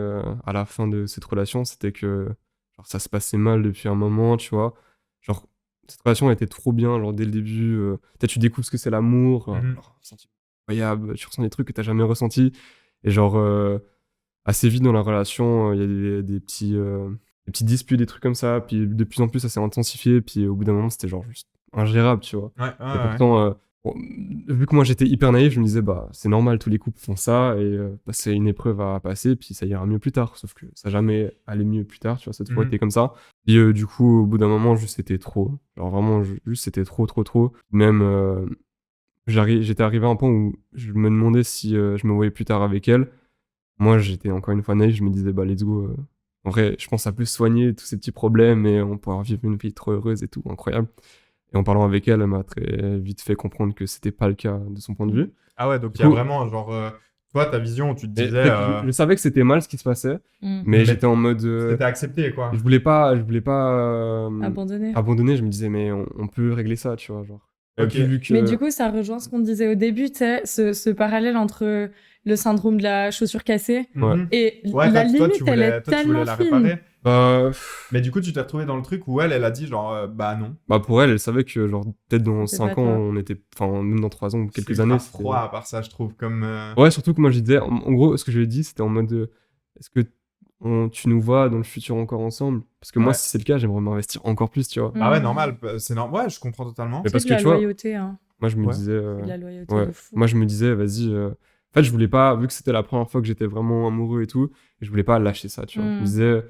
à la fin de cette relation, c'était que genre, ça se passait mal depuis un moment, tu vois. Genre, cette relation était trop bien, genre dès le début. Peut-être tu découvres ce que c'est l'amour, Mhm. genre, un sentiment incroyable, tu ressens des trucs que t'as jamais ressentis. Et genre, assez vite dans la relation, il y a des petits disputes, des trucs comme ça. Puis de plus en plus, ça s'est intensifié. Puis au bout d'un moment, c'était genre juste ingérable, tu vois. Ouais, Et pourtant, bon, vu que moi j'étais hyper naïf, je me disais, bah, c'est normal, tous les couples font ça, et bah, c'est une épreuve à passer, puis ça ira mieux plus tard. Sauf que ça n'a jamais allé mieux plus tard, tu vois, ça a toujours Mhm. été comme ça. Et du coup, au bout d'un moment, juste c'était trop. Genre vraiment, juste c'était trop, trop, trop. Même, j'étais arrivé à un point où je me demandais si je me voyais plus tard avec elle. Moi, j'étais encore une fois naïf, je me disais, bah, let's go. En vrai, je pense que ça peut soigner tous ces petits problèmes et on pourra vivre une vie trop heureuse et tout, incroyable. Et en parlant avec elle, elle m'a très vite fait comprendre que c'était pas le cas de son point de vue. Ah ouais, donc il y Du a coup- vraiment, genre, toi, ta vision où tu te Et disais, peut-être que je savais que c'était mal ce qui se passait, Mm. mais j'étais en mode. c'était accepté, quoi. Je voulais pas Abandonné. abandonner. Je me disais, mais on peut régler ça, tu vois. Genre. Ok. Puis vu que... Mais du coup, ça rejoint ce qu'on disait au début, tu sais, ce parallèle entre le syndrome de la chaussure cassée Ouais. Mhm. et Ouais, la toi, limite, tu elle voulais, est toi, tu tellement voulais la fine. réparer. Bah, Mais du coup, tu t'es retrouvé dans le truc où elle a dit, genre, bah non. bah, pour elle, elle savait que, genre, peut-être dans C'est 5 pas ans, toi. on était. Enfin, même dans 3 ans ou quelques C'est années. ultra c'était- froid à part ça, je trouve, comme. Ouais, surtout que moi, je disais. En gros, ce que je lui ai dit, c'était en mode. Est-ce que tu nous vois dans le futur encore ensemble? Parce que moi, Ouais. si c'est le cas, j'aimerais m'investir encore plus, tu vois. Bah ouais, Mm. normal, c'est normal. Ouais, je comprends totalement. Mais C'est parce de que la tu vois, loyauté, hein. moi, je me Ouais. disais. C'est de la loyauté Ouais. de fou. Moi, je me disais, vas-y. En fait, je voulais pas, vu que c'était la première fois que j'étais vraiment amoureux et tout, je voulais pas lâcher ça, tu vois. Je me Mm. disais,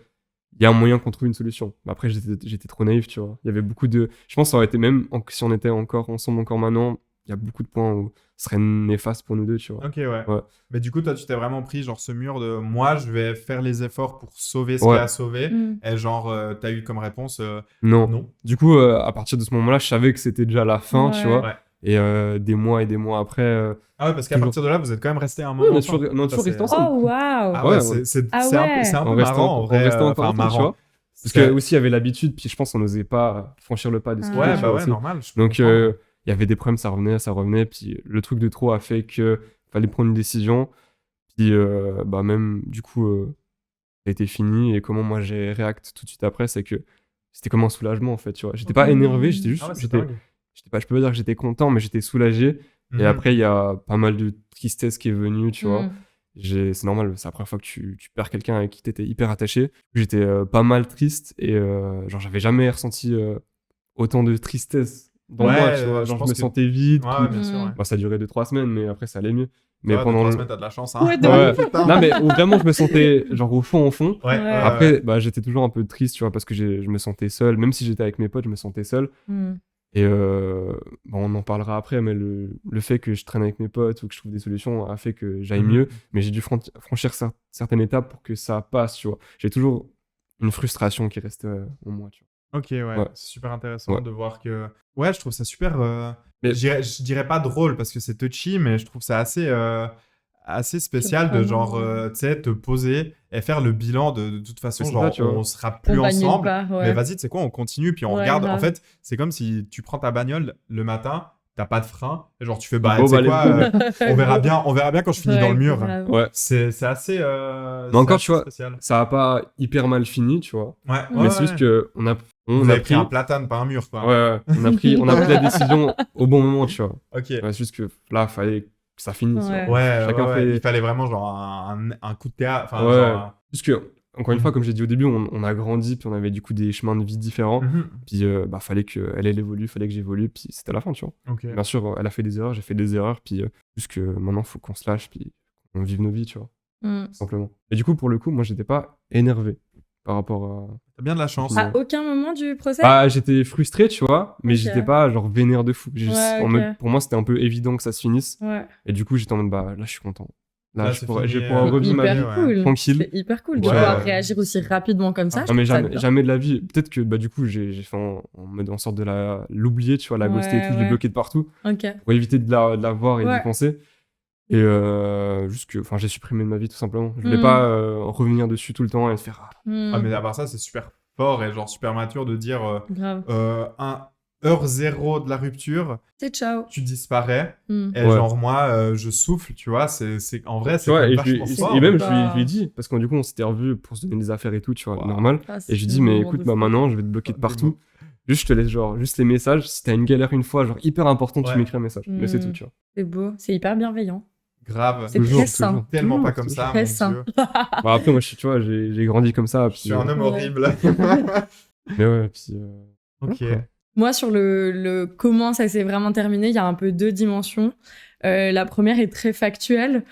il y a un moyen qu'on trouve une solution. Mais après, j'étais trop naïf, tu vois. Il y avait beaucoup de. Je pense que ça aurait été même, si on était encore ensemble encore maintenant, il y a beaucoup de points où ce serait néfaste pour nous deux, tu vois. Ok, ouais. Ouais. Mais du coup, toi, tu t'es vraiment pris, genre, ce mur de moi, je vais faire les efforts pour sauver ce Ouais. qu'il y a à sauver. Mm. Et genre, t'as eu comme réponse Non. non. Du coup, à partir de ce moment-là, je savais que c'était déjà la fin, tu Ouais. vois. Ouais. Et des mois et des mois après. Ah ouais, parce qu'à Toujours. partir de là, vous êtes quand même resté un Oui, moment. on a ensemble. toujours Ça, resté c'est- ensemble. Oh, waouh! Ah Ouais, ouais, ouais. Ah c'est un peu, ouais. c'est un peu En restant- marrant, en en vrai. restant encore Enfin, ensemble, tu marrant. vois. Parce C'est- que aussi, il y avait l'habitude, puis je pense qu'on n'osait pas franchir le pas de ce qu'il Ouais, faut, Ouais, tu bah vois, ouais, aussi. normal. je peux Donc, comprendre. il y avait des problèmes, ça revenait. Puis le truc de trop a fait que fallait prendre une décision. Puis, bah, même, du coup, ça a été fini. Et comment moi j'ai réacté tout de suite après, c'est que c'était comme un soulagement, en fait, tu vois. J'étais pas énervé, j'étais juste. Ah ouais, c'est j'étais dingue. pas, je peux pas dire que j'étais content, mais j'étais soulagé. Et Mhm. après, il y a pas mal de tristesse qui est venue, tu vois. Mm. C'est normal, c'est la première fois que tu perds quelqu'un avec qui t'étais hyper attaché. J'étais pas mal triste et genre j'avais jamais ressenti autant de tristesse dans Ouais, moi, tu vois. je Genre je pense me que- sentais vide. Ouais, puis- bien sûr, ouais. Bah, ça a duré 2-3 semaines, mais après ça allait mieux. Mais Ça va, pendant 2-3 le- semaines, t'as de la chance, hein. Ouais, de Ouais. Putain. Non, mais où vraiment je me sentais genre au fond. Ouais, Ouais. Après, bah, j'étais toujours un peu triste, tu vois, parce que je me sentais seul. Même si j'étais avec mes potes, je me sentais seul. Mm. Et bon, on en parlera après, mais le fait que je traîne avec mes potes ou que je trouve des solutions a fait que j'aille Mhm. mieux. Mais j'ai dû franchir certaines étapes pour que ça passe, tu vois. J'ai toujours une frustration qui reste en moi, tu Ok, ouais, Ouais. c'est super intéressant Ouais. de voir que. Ouais, je trouve ça super. Mais- Je dirais pas drôle parce que c'est touchy, mais je trouve ça assez spécial de genre, Surprenant. tu sais, te poser et faire le bilan de toute façon, C'est genre, ça, tu vois. on sera plus On va nulle ensemble. part, ouais. Mais vas-y, tu sais quoi, on continue, puis on Ouais, regarde. En grave. fait, c'est comme si tu prends ta bagnole le matin, t'as pas de frein, et genre tu fais, bah, Bon, tu sais bah, quoi, let's on verra bien quand je finis dans le mur. grave. vois. Ouais. C'est assez. Mais encore, c'est tu vois, assez spécial. ça a pas hyper mal fini, tu vois. Ouais, Mais Mais c'est juste que Vous on a avez pris. pris un platane, pas un mur, quoi. Ouais, on a pris la décision au bon moment, tu vois. Ok. Ouais, c'est juste que là, fallait que ça finisse. Ouais. genre. Ouais, Chacun ouais, fait- il fallait vraiment genre un coup de théâtre. Enfin, Ouais. genre, Juste que, encore une fois, comme j'ai dit au début, on a grandi, puis on avait du coup des chemins de vie différents. Mhm. Puis bah, fallait qu'elle elle évolue, fallait que j'évolue, puis c'était la fin, tu vois. Ok. Bien sûr, elle a fait des erreurs, j'ai fait des erreurs, puis juste que maintenant, faut qu'on se lâche, puis qu'on vive nos vies, tu vois, Mm. tout simplement. Et du coup, pour le coup, moi, j'étais pas énervé par rapport à. T'as bien de la chance. À aucun moment du procès? Bah, j'étais frustré, tu vois, mais Ok. j'étais pas genre vénère de fou. Ouais, En ok. mode, pour moi, c'était un peu évident que ça se finisse. Ouais. Et du coup, j'étais en mode, bah là, je suis content. Là, Là, je c'est pourrais fini, pouvoir c'est revivre ma vie. Hyper ouais. cool. Tranquille. C'est hyper cool de Ouais. pouvoir réagir aussi rapidement comme ça. je Non, mais trouve ça jamais, bien. jamais de la vie. Peut-être que bah, du coup, j'ai fait en sorte de l'oublier, tu vois, la ghoster et Ouais, tout, je l'ai ouais. bloqué de partout Ok. pour éviter de la voir et Ouais. d'y penser. Et juste que, enfin, j'ai supprimé de ma vie tout simplement. Je voulais Mm. pas revenir dessus tout le temps et faire. Mm. Ah, mais à part ça, c'est super fort et genre super mature de dire Grave. heure zéro de la rupture, C'est ciao. tu disparais. Mm. Et Ouais. genre, moi, je souffle, tu vois. En vrai, c'est Tu vois, quand même et, vachement c'est fort. et même, pas- je lui ai dit, parce que du coup, on s'était revus pour se donner des affaires et tout, tu vois, Wow. normal. Ah, Et c'est je lui un dis, mais moment écoute, de bah fou. maintenant, je vais te bloquer de Des partout. mots. Juste, je te laisse, genre, juste les messages. Si t'as une galère une fois, genre, hyper important, Ouais. tu m'écris un message. Mais c'est Mm. tout, tu vois. C'est beau. C'est hyper bienveillant. Grave. C'est Toujours, très sain. toujours. Tellement pas toujours, comme toujours. ça, Très mon sain. Dieu. Bah, après, moi, tu vois, j'ai grandi comme ça. Je Puis, suis un homme Ouais. horrible. mais ouais, puis. Ok. Ouais. Moi, sur le comment ça s'est vraiment terminé, il y a un peu 2 dimensions. La première est très factuelle.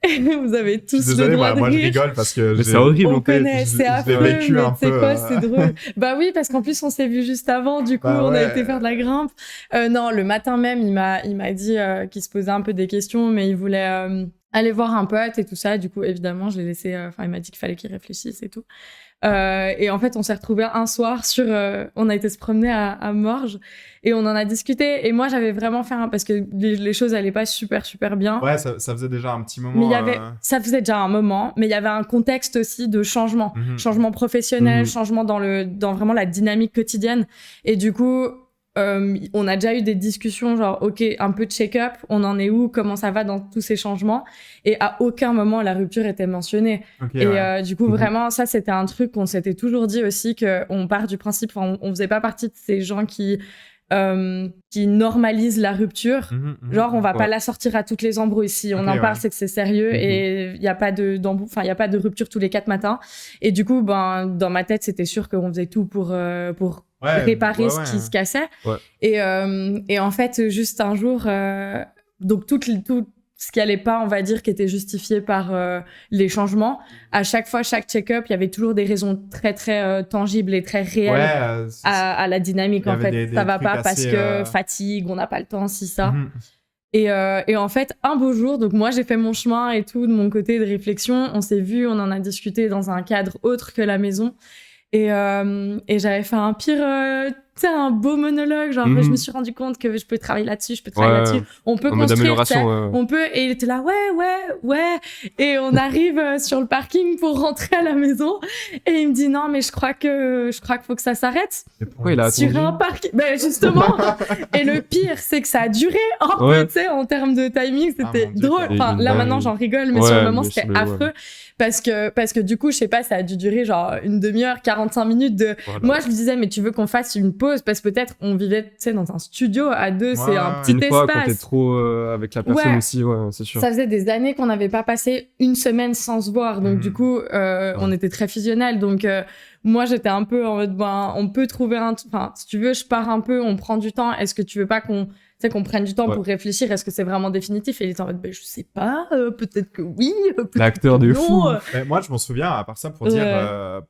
Vous avez tous Désolé, le droit de moi je rire. rigole parce que Mais c'est horrible, On en fait. connaît, c'est je affreux, l'ai vécu mais un tu sais peu, quoi, c'est drôle. Bah oui, parce qu'en plus, on s'est vu juste avant, du coup, Bah on a ouais. été faire de la grimpe. Non, le matin même, il m'a dit qu'il se posait un peu des questions, mais il voulait aller voir un pote et tout ça. Du coup, évidemment, je l'ai laissé... il m'a dit qu'il fallait qu'il réfléchisse et tout. Et en fait, on s'est retrouvés un soir on a été se promener à Morges et on en a discuté. Et moi, j'avais vraiment fait parce que les choses allaient pas super, super bien. Ouais, ça faisait déjà un petit moment. Mais ça faisait déjà un moment, mais il y avait un contexte aussi de changement. Changement professionnel, changement dans vraiment la dynamique quotidienne. Et du coup, on a déjà eu des discussions genre, OK, un peu de check-up, on en est où, comment ça va dans tous ces changements. Et à aucun moment, la rupture était mentionnée. Ok, Et ouais. du coup, vraiment, ça, c'était un truc qu'on s'était toujours dit aussi, qu'on part du principe, on faisait pas partie de ces gens qui normalisent la rupture. Genre, on va pas la sortir à toutes les embrouilles. Si on en parle, c'est que c'est sérieux et il n'y a pas y a pas de rupture tous les 4 matins. Et du coup, dans ma tête, c'était sûr qu'on faisait tout pour réparer ce qui se cassait. Ouais. Et en fait, juste un jour, donc tout ce qui allait pas, on va dire, qui était justifié par les changements, à chaque fois, chaque check-up, il y avait toujours des raisons très, très tangibles et très réelles à la dynamique, en fait. Ça va pas parce que fatigue, on n'a pas le temps, ça. Et en fait, un beau jour, donc moi, j'ai fait mon chemin et tout, de mon côté de réflexion. On s'est vu, on en a discuté dans un cadre autre que la maison. Et j'avais fait un beau monologue, genre je me suis rendu compte que je peux travailler là-dessus, on peut construire, on peut, et il était là, ouais, et on arrive sur le parking pour rentrer à la maison, et il me dit non, mais je crois qu'il faut que ça s'arrête. Pourquoi il a attendu sur un parking? Ben justement, et le pire, c'est que ça a duré un peu, tu sais, en termes de timing, c'était drôle. Enfin, là maintenant j'en rigole, mais sur le moment c'était affreux. Parce que du coup, je sais pas, ça a dû durer genre une demi-heure, 45 minutes de... Voilà. Moi, je lui disais, mais tu veux qu'on fasse une pause? Parce que peut-être on vivait, tu sais, dans un studio à deux, c'est un petit espace. Une fois, quand t'es trop avec la personne aussi, c'est sûr. Ça faisait des années qu'on n'avait pas passé une semaine sans se voir. Donc du coup, on était très fusionnels. Donc moi, j'étais un peu en mode, on peut trouver enfin, si tu veux, je pars un peu, on prend du temps. Est-ce que tu veux pas qu'on prenne du temps pour réfléchir? Est-ce que c'est vraiment définitif? Et il était en mode, je sais pas, peut-être que oui, peut-être l'acteur que de non. fou. Moi, je m'en souviens, à part ça, pour dire,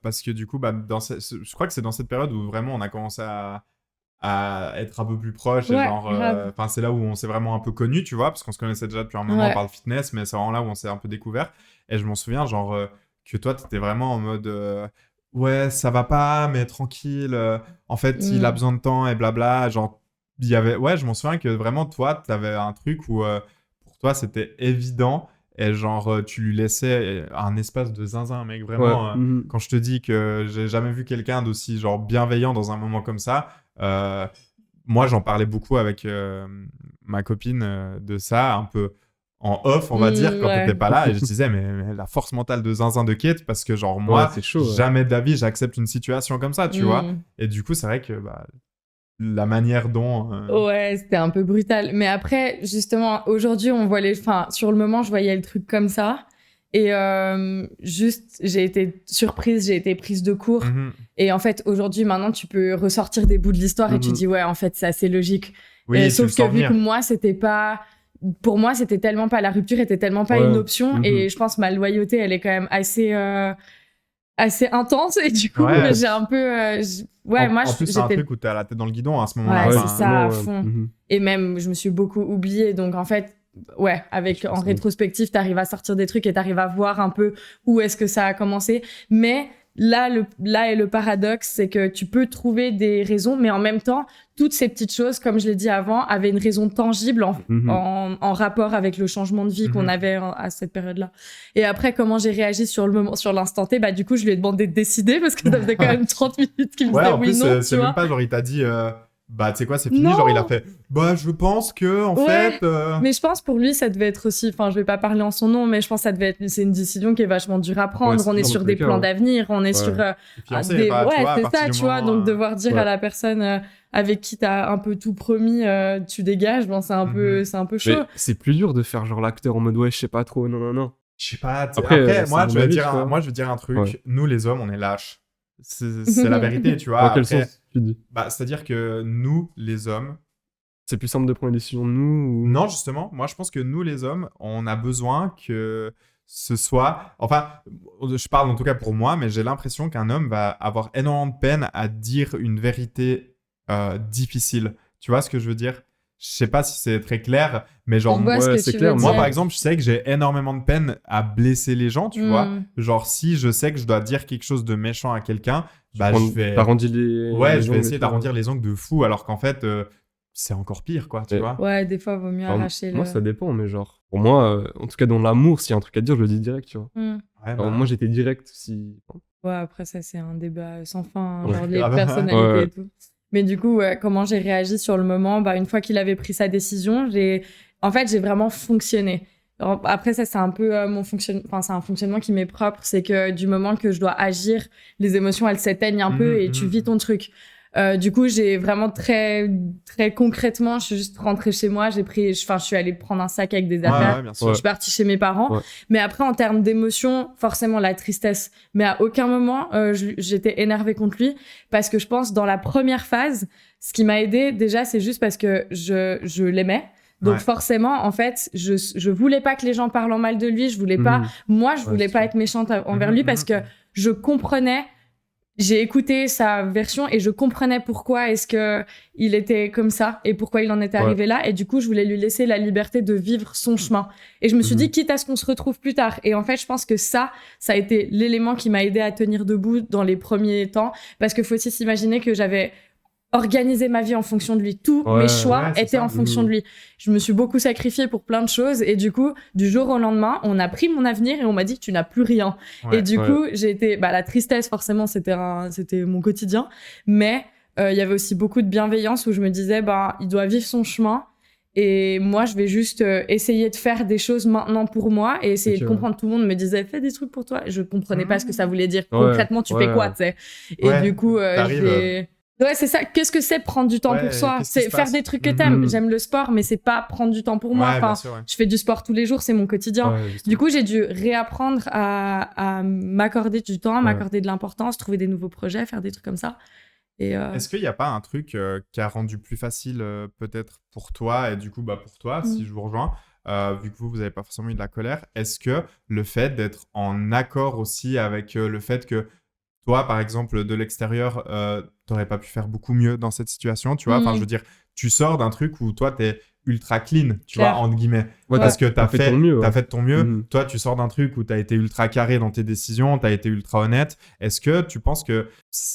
parce que du coup, je crois que c'est dans cette période où vraiment on a commencé à être un peu plus proches. C'est là où on s'est vraiment un peu connus, tu vois, parce qu'on se connaissait déjà depuis un moment par le fitness, mais c'est vraiment là où on s'est un peu découvert. Et je m'en souviens, que toi, t'étais vraiment en mode... ouais, ça va pas, mais tranquille. En fait, il a besoin de temps et blabla. Je m'en souviens que vraiment, toi, t'avais un truc où pour toi, c'était évident et tu lui laissais un espace de zinzin, mec. Vraiment, quand je te dis que j'ai jamais vu quelqu'un d'aussi bienveillant dans un moment comme ça, moi, j'en parlais beaucoup avec ma copine de ça, un peu en off, on va dire, quand t'étais pas là, et je disais, mais la force mentale de zinzin de Kate, parce que moi, c'est chaud, jamais de la vie, j'accepte une situation comme ça, tu vois. Et du coup, c'est vrai que la manière dont... Ouais, c'était un peu brutal. Mais après, justement, aujourd'hui, on voit sur le moment, je voyais le truc comme ça. Et j'ai été surprise, j'ai été prise de court. Et en fait, aujourd'hui, maintenant, tu peux ressortir des bouts de l'histoire et tu dis, ouais, en fait, c'est assez logique. Oui, sauf que vu que moi, c'était pas... Pour moi, c'était tellement pas... La rupture était tellement pas une option. Et je pense que ma loyauté, elle est quand même assez intense. Et du coup, j'ai un peu... En plus, c'est un truc où t'es à la tête dans le guidon à ce moment-là. Ouais, c'est ça, à fond. Et même, je me suis beaucoup oubliée. Donc, en fait, en rétrospective, t'arrives à sortir des trucs et t'arrives à voir un peu où est-ce que ça a commencé. Mais là est le paradoxe, c'est que tu peux trouver des raisons, mais en même temps, toutes ces petites choses, comme je l'ai dit avant, avaient une raison tangible en rapport avec le changement de vie qu'on avait à cette période-là. Et après, comment j'ai réagi sur l'instant T, du coup, je lui ai demandé de décider parce que ça faisait quand même 30 minutes qu'il me disait oui, non, c'est même pas il t'a dit... tu sais quoi, c'est fini. Non. Il a fait, je pense que, en fait... Mais je pense pour lui, ça devait être aussi... Enfin, je vais pas parler en son nom, mais je pense que c'est une décision qui est vachement dure à prendre. On est sur des plans d'avenir, on est sur... c'est ça, tu vois. Donc, devoir dire à la personne avec qui t'as un peu tout promis, tu dégages, c'est un peu chaud. Mais c'est plus dur de faire l'acteur en mode, je sais pas trop, non. Je sais pas. Après, moi, je veux dire un truc. Nous, les hommes, on est lâches. C'est la vérité, tu vois. Dans quel sens ? tu dis. Bah, c'est-à-dire que nous, les hommes, C'est plus simple de prendre une décision de nous ou... non, justement, moi je pense que nous, les hommes, on a besoin que ce soit. Enfin, je parle en tout cas pour moi, mais j'ai l'impression qu'un homme va avoir énormément de peine à dire une vérité difficile. Tu vois ce que je veux dire? Je sais pas si c'est très clair, mais genre, Je vois ce ouais, que c'est tu clair. veux moi dire. par exemple, je sais que j'ai énormément de peine à blesser les gens, tu vois. Genre, si je sais que je dois dire quelque chose de méchant à quelqu'un, bah je vais. T'arrondis les... Ouais, les je vais angles et essayer tout. d'arrondir les angles de fou, alors qu'en fait, c'est encore pire, quoi, tu Et- vois. Ouais, des fois, vaut mieux Alors, arracher moi, le... ça dépend, mais genre, pour moi, en tout cas, dans l'amour, s'il y a un truc à dire, je le dis direct, tu vois. Hmm. Ouais, Alors, bah, moi, j'étais direct si. Ouais, après ça, c'est un débat sans fin, hein, Ouais, genre les grave. personnalités Ouais. et tout. Mais du coup, ouais, comment j'ai réagi sur le moment? Bah, une fois qu'il avait pris sa décision, en fait, j'ai vraiment fonctionné. Alors, après, ça, c'est un peu enfin, c'est un fonctionnement qui m'est propre. C'est que du moment que je dois agir, les émotions, elles s'éteignent un peu et tu vis ton truc. Du coup, j'ai vraiment très, très concrètement, je suis juste rentrée chez moi, je suis allée prendre un sac avec des affaires. ouais, bien sûr. Je suis partie chez mes parents. Ouais. Mais après, en termes d'émotion, forcément la tristesse. Mais à aucun moment, j'étais énervée contre lui. Parce que je pense, dans la première phase, ce qui m'a aidée, déjà, c'est juste parce que je l'aimais. Donc Ouais. forcément, en fait, je voulais pas que les gens parlent en mal de lui. Je voulais pas... Moi, je Ouais, voulais c'est pas sûr. être méchante envers lui parce que je comprenais... J'ai écouté sa version et je comprenais pourquoi est-ce que il était comme ça et pourquoi il en était arrivé là. Et du coup, je voulais lui laisser la liberté de vivre son chemin. Et je me suis dit, quitte à ce qu'on se retrouve plus tard. Et en fait, je pense que ça a été l'élément qui m'a aidé à tenir debout dans les premiers temps. Parce qu'il faut aussi s'imaginer que j'avais organisé ma vie en fonction de lui. Tous mes choix c'est étaient ça. en fonction de lui. Je me suis beaucoup sacrifiée pour plein de choses. Et du coup, du jour au lendemain, on a pris mon avenir et on m'a dit, tu n'as plus rien. Ouais. Et du coup, j'ai été... la tristesse, forcément, c'était mon quotidien. Mais il y avait aussi beaucoup de bienveillance où je me disais, il doit vivre son chemin. Et moi, je vais juste essayer de faire des choses maintenant pour moi et essayer de comprendre. Tout le monde me disait, fais des trucs pour toi. Je comprenais pas ce que ça voulait dire. Concrètement, tu fais quoi, tu sais? Et du coup, ouais, c'est ça. Qu'est-ce que c'est prendre du temps pour soi? C'est faire des trucs que t'aimes. J'aime le sport, mais c'est pas prendre du temps pour moi. Enfin, je fais du sport tous les jours, c'est mon quotidien. Du coup, j'ai dû réapprendre à m'accorder du temps, m'accorder de l'importance, trouver des nouveaux projets, faire des trucs comme ça. Et Est-ce qu'il n'y a pas un truc qui a rendu plus facile peut-être pour toi et du coup pour toi, si je vous rejoins, vu que vous n'avez pas forcément eu de la colère, est-ce que le fait d'être en accord aussi avec le fait que toi, par exemple, de l'extérieur, t'aurais pas pu faire beaucoup mieux dans cette situation, tu vois? Enfin, je veux dire, tu sors d'un truc où toi, t'es ultra clean, tu vois, entre guillemets. Parce que t'as fait de ton mieux. Toi, tu sors d'un truc où t'as été ultra carré dans tes décisions, t'as été ultra honnête. Est-ce que tu penses que...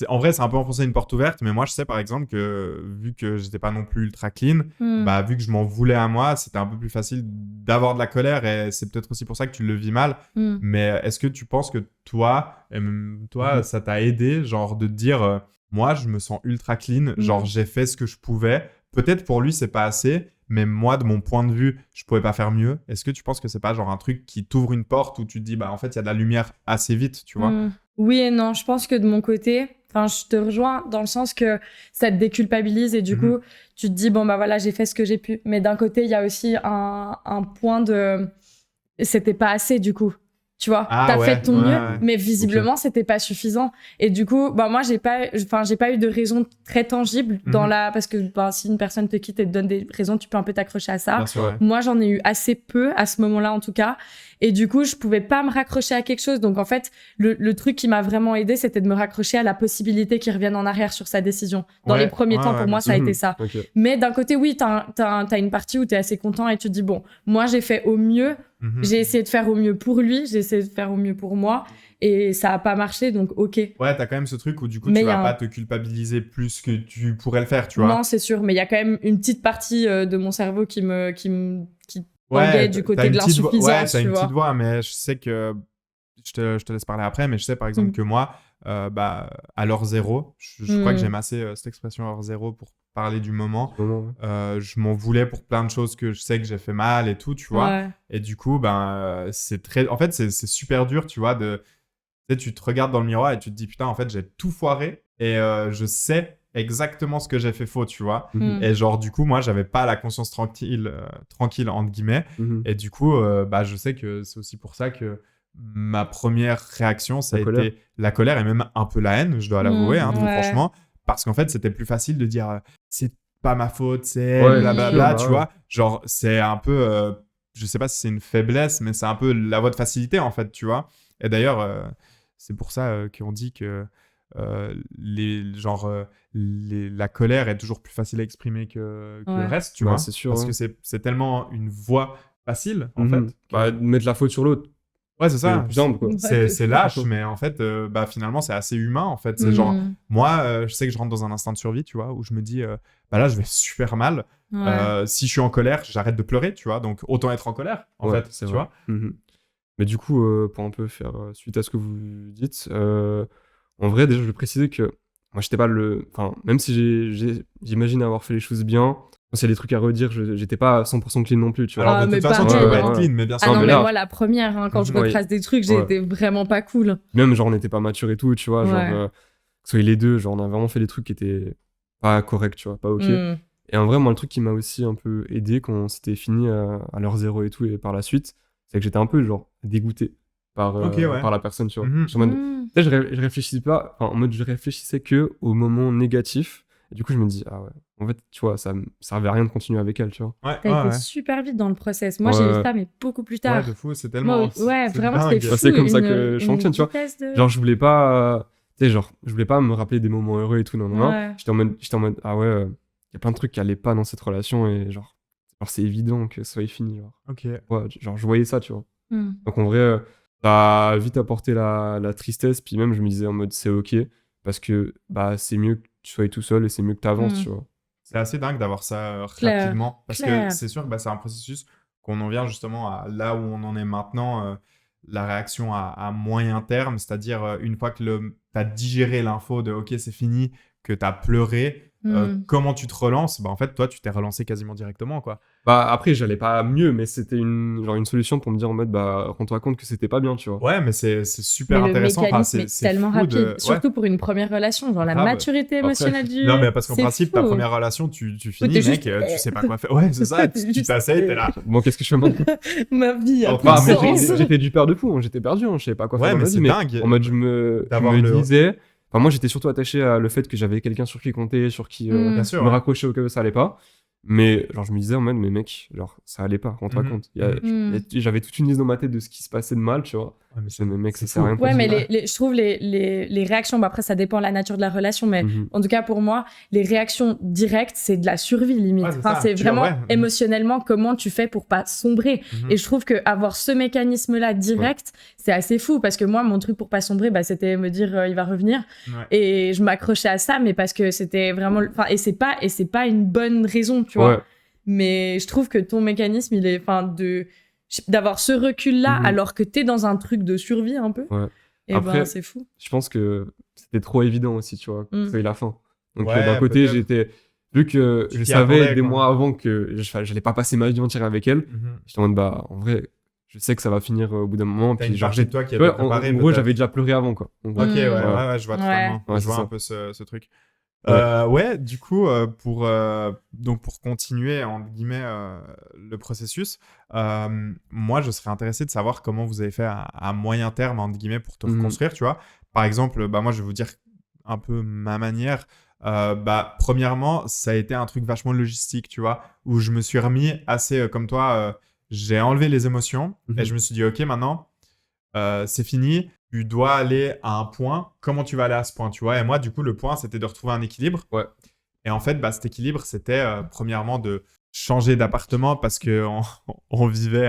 En vrai, c'est un peu enfoncer une porte ouverte, mais moi, je sais, par exemple, que vu que j'étais pas non plus ultra clean, vu que je m'en voulais à moi, c'était un peu plus facile d'avoir de la colère et c'est peut-être aussi pour ça que tu le vis mal. Mais est-ce que tu penses que toi, et même toi, ça t'a aidé, genre, de te dire... moi, je me sens ultra clean. Genre, j'ai fait ce que je pouvais. Peut-être pour lui, c'est pas assez. Mais moi, de mon point de vue, je pouvais pas faire mieux. Est-ce que tu penses que c'est pas genre un truc qui t'ouvre une porte où tu te dis, en fait, il y a de la lumière assez vite, tu vois? Oui et non. Je pense que de mon côté, je te rejoins dans le sens que ça te déculpabilise et du coup, tu te dis, voilà, j'ai fait ce que j'ai pu. Mais d'un côté, il y a aussi un point de... C'était pas assez, du coup. Tu vois, t'as fait de ton mieux, mais visiblement, c'était pas suffisant. Et du coup, moi, j'ai pas eu de raison très tangible parce que si une personne te quitte et te donne des raisons, tu peux un peu t'accrocher à ça. Moi, j'en ai eu assez peu à ce moment-là, en tout cas. Et du coup, je pouvais pas me raccrocher à quelque chose. Donc, en fait, le truc qui m'a vraiment aidé, c'était de me raccrocher à la possibilité qu'il revienne en arrière sur sa décision. Dans les premiers temps, pour moi, ça a été ça. Mais d'un côté, oui, t'as une partie où t'es assez content et tu te dis, moi, j'ai fait au mieux. J'ai essayé de faire au mieux pour lui, j'ai essayé de faire au mieux pour moi et ça a pas marché, donc ok. Ouais, t'as quand même ce truc où du coup tu vas pas te culpabiliser plus que tu pourrais le faire, tu vois. Non, c'est sûr, mais il y a quand même une petite partie de mon cerveau qui tanguait du côté de l'insuffisance. Ouais, t'as une petite voix, mais je sais que je te laisse parler après, mais je sais par exemple que moi, à l'heure zéro, je crois que j'aime assez cette expression heure zéro pour parler du moment. Je m'en voulais pour plein de choses que je sais que j'ai fait mal et tout, tu vois. Et du coup, c'est très... En fait, c'est super dur, tu vois, tu te regardes dans le miroir et tu te dis, putain, en fait, j'ai tout foiré et je sais exactement ce que j'ai fait faux, tu vois. Et genre, du coup, moi, j'avais pas la conscience tranquille, entre guillemets. Et du coup, je sais que c'est aussi pour ça que ma première réaction, ça a été la colère et même un peu la haine, je dois l'avouer, très franchement. parce qu'en fait, c'était plus facile de dire c'est pas ma faute, c'est Ouais, blablabla, sûr, tu bah vois. Genre, c'est un peu, je sais pas si c'est une faiblesse, mais c'est un peu la voie de facilité, en fait, tu vois. Et d'ailleurs, c'est pour ça qu'on dit que la colère est toujours plus facile à exprimer que le Ouais. reste, tu Bah, vois. c'est sûr, Parce ouais. que c'est tellement une voie facile, en fait. Bah, mettre la faute sur l'autre, Ouais, c'est c'est ça. plus simple, quoi. Ouais, C'est de fou. lâche, mais en fait, finalement, c'est assez humain, en fait. C'est genre, Mm. moi, je sais que je rentre dans un instinct de survie, tu vois, où je me dis, là, je vais super mal. Ouais. Si je suis en colère, j'arrête de pleurer, tu vois. Donc, autant être en colère, en Ouais, fait, c'est tu vrai. vois. Mais du coup, pour un peu faire suite à ce que vous dites, en vrai, déjà, je veux préciser que moi, j'étais pas le. Enfin, même si j'imagine avoir fait les choses bien, quand il y a des trucs à redire, j'étais pas à 100% clean non plus, tu vois. Alors, Ah, de mais toute façon, tu pareil, peux pas hein. être clean, mais bien Ah sûr. non, mais mais là- moi, la première, hein, quand je Ouais. retrace des trucs, j'ai Ouais. été vraiment pas cool. Même, genre, on n'était pas mature et tout, tu vois. Genre, Ouais. que ce soit les deux, genre, on a vraiment fait des trucs qui étaient pas corrects, tu vois, pas ok. Mm. Et en vrai, moi, le truc qui m'a aussi un peu aidé quand c'était fini à l'heure zéro et tout, et par la suite, c'est que j'étais un peu, genre, dégoûté Ok, ouais. par la personne, tu vois. Mhm. Genre, en mode, Mm. tu sais, je réfléchissais pas, enfin, en mode, je réfléchissais que au moment négatif. Et du coup, je me dis, ah ouais, en fait, tu vois, ça me servait à rien de continuer avec elle, tu vois. Ouais, T'as été ouais. super vite dans le process. Moi, Ouais, j'ai eu ouais. ça, mais beaucoup plus Ouais, tard. de fou, c'est Moi, tellement. ouais, c'est vraiment, dingue. c'était fou. Bah, c'est comme ça que une je fonctionne, tu vois. vitesse de... Genre, je voulais pas, tu sais, genre, je voulais pas me rappeler des moments heureux et tout, non, non, non. Ouais. J'étais en mode, ah ouais, il y a plein de trucs qui allaient pas dans cette relation et genre c'est évident que ça soit fini, genre. Ok. Ouais, genre, je voyais ça, tu vois. Mm. Donc, en vrai, ça a vite apporté la tristesse, puis même, je me disais en mode, c'est ok, parce que, bah, c'est mieux que tu sois tout seul et c'est mieux que t'avances, Mm. tu vois. C'est assez dingue d'avoir ça Claire, rapidement. Parce que clair. c'est sûr que c'est un processus qu'on en vient justement à là où on en est maintenant, la réaction à moyen terme, c'est-à-dire une fois que tu as digéré l'info de OK, c'est fini, que tu as pleuré, comment tu te relances? Bah, en fait, toi, tu t'es relancé quasiment directement, quoi. Bah, après, j'allais pas mieux, mais c'était une solution pour me dire en mode, bah, rends-toi compte que c'était pas bien, tu vois. Ouais, mais c'est super Mais le intéressant. Enfin, mécanisme est tellement fou rapide, de... Ouais. surtout pour une première relation. Genre la Grave. maturité émotionnelle du... Non, mais parce qu'en c'est principe, fou. ta première relation, tu finis, t'es mec, juste- tu sais pas quoi faire. Ouais, c'est ça, T'es tu juste- t'asseyes, t'es là. Bon, qu'est-ce que je fais maintenant? Ma vie a Enfin, plus de mais sens. J'étais du père de fou, hein, j'étais perdu, hein, je savais pas quoi faire Ouais, dans mais ma vie, c'est mais dingue. en mode je me d'avoir le- disais, enfin moi j'étais surtout attaché à le fait que j'avais quelqu'un sur qui compter, sur qui Bien sûr. me ouais. raccrocher au cas où ça allait pas, mais genre je me disais en mode mais mec, genre ça allait pas, rends-toi Mhm. compte. Mhm. J'avais toute une liste dans ma tête de ce qui se passait de mal, tu vois. Ouais, mais Je me disais, mais mec, ça c'est sert à fou. rien de Ouais, mais continuer. je trouve les réactions, bah après ça dépend de la nature de la relation, mais Mhm. en tout cas pour moi, les réactions directes, c'est de la survie limite. Ouais, c'est Enfin, ça, c'est tu vraiment vois, ouais. émotionnellement comment tu fais pour pas sombrer. Mhm. Et je trouve que avoir ce mécanisme-là direct, c'est assez fou parce que moi, mon truc pour pas sombrer, bah, c'était me dire il va revenir. Ouais. Et je m'accrochais à ça, mais parce que c'était vraiment, enfin, et c'est pas une bonne raison, tu vois. Ouais. Mais je trouve que ton mécanisme, il est, enfin, d'avoir ce recul-là Mhm. alors que t'es dans un truc de survie un peu. Ouais. Et Après, ben, c'est fou. Je pense que c'était trop évident aussi, tu vois, que c'est la fin. Donc Ouais, d'un côté, peut-être. vu que Tu je t'y savais attendais, des quoi. mois avant que j'allais pas passer ma vie entière avec elle, Mhm. j'étais en mode, bah, en vrai, je sais que ça va finir au bout d'un moment. T'as Puis une genre, partie de toi qui tu était vois, préparée, en gros, peut-être. j'avais déjà pleuré avant, quoi. Donc, Ok, ouais, Mm. ouais, je vois totalement. Ouais, je vois c'est un ça. peu ce truc. Ouais. Ouais, du coup, donc pour continuer, entre guillemets, le processus, moi, je serais intéressé de savoir comment vous avez fait à moyen terme, entre guillemets, pour te Mhm. reconstruire, tu vois. Par exemple, bah, moi, je vais vous dire un peu ma manière. Bah, premièrement, ça a été un truc vachement logistique, tu vois, où je me suis remis assez, comme toi, j'ai enlevé les émotions et je me suis dit, ok, maintenant, c'est fini, tu dois aller à un point, comment tu vas aller à ce point, tu vois. Et moi, du coup, le point, c'était de retrouver un équilibre. Ouais. Et en fait, bah, cet équilibre, c'était premièrement de changer d'appartement parce qu'on on vivait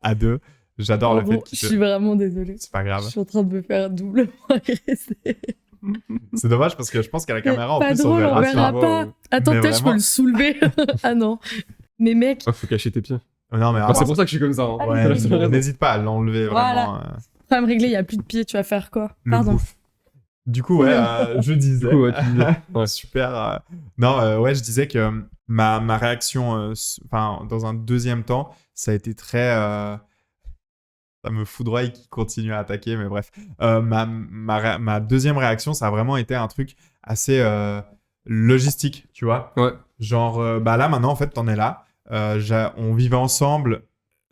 à deux. J'adore le fait Pardon, qu'il je suis vraiment désolée. C'est pas grave. Je suis en train de me faire doublement agresser. C'est dommage parce que je pense qu'à la caméra, en Pas plus, drôle, on tu verra vois. pas. Attends, Mais peut-être je peux vraiment. le soulever. Ah non. Mais mec, Ah, faut cacher tes pieds. Non, mais Ah, c'est pour ça que je suis comme ça. Hein. Ouais, C'est la seule raison. n'hésite pas à l'enlever vraiment. Voilà. problème réglé, il n'y a plus de pied, tu vas faire quoi? Le Pardon. bouffe. Du coup, ouais, je disais. Du coup, ouais, tu disais. Ouais. Super. Non, ouais, je disais que ma réaction, enfin, dans un deuxième temps, ça a été très. Ça me foudroie qui continue à attaquer, mais bref. Ma deuxième réaction, ça a vraiment été un truc assez logistique, tu vois. Ouais. Genre, bah là, maintenant, en fait, t'en es là. On vivait ensemble.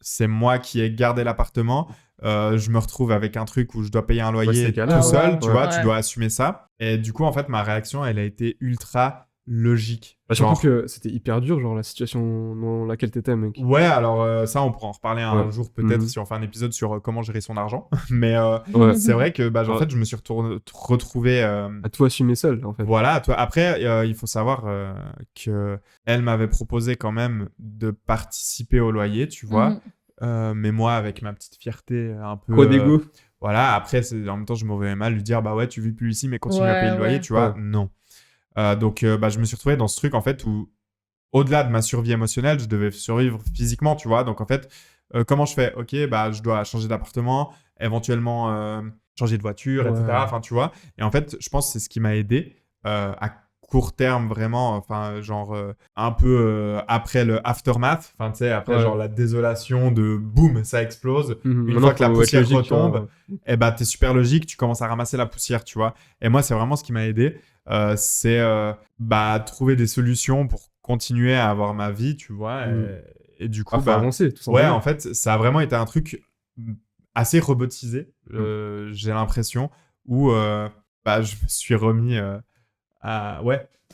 C'est moi qui ai gardé l'appartement. je me retrouve avec un truc où je dois payer un loyer c'est tout galère, seul, ouais. tu vois, Ouais. tu dois assumer ça. Et du coup, en fait, ma réaction, elle a été ultra logique. Bah, Genre, surtout que c'était hyper dur, genre la situation dans laquelle t'étais, mec. ouais, alors ça, on pourra en reparler un Ouais. jour peut-être Mhm. si on fait un épisode sur comment gérer son argent. Mais Ouais. c'est vrai que en Ouais. fait, je me suis retrouvé À tout assumer seul, en fait. voilà, toi. Après, il faut savoir que elle m'avait proposé quand même de participer au loyer, tu vois. Mais moi, avec ma petite fierté un peu... Trop d'égo. voilà, après, en même temps, je me voyais mal lui dire, bah ouais, tu vis plus ici, mais continue à Ouais, payer le loyer, ouais. tu vois. Ouais. Non. Donc, je me suis retrouvé dans ce truc, en fait, où, au-delà de ma survie émotionnelle, je devais survivre physiquement, tu vois. Donc, en fait, comment je fais? Ok, je dois changer d'appartement, éventuellement changer de voiture, Ouais. etc. Enfin, tu vois. Et en fait, je pense que c'est ce qui m'a aidé à court terme, vraiment, enfin, genre, un peu après le aftermath, enfin, tu sais, après, Ouais. genre, la désolation de boum, ça explose. Une Maintenant, fois que la faut être poussière logique, tu vois. retombe, eh ben, t'es super logique, tu commences à ramasser la poussière, tu vois. Et moi, c'est vraiment ce qui m'a aidé. C'est trouver des solutions pour continuer à avoir ma vie, tu vois. Et du coup, Ah, faut avancer, tout ouais, simplement. en fait, ça a vraiment été un truc assez robotisé, j'ai l'impression, où je me suis remis à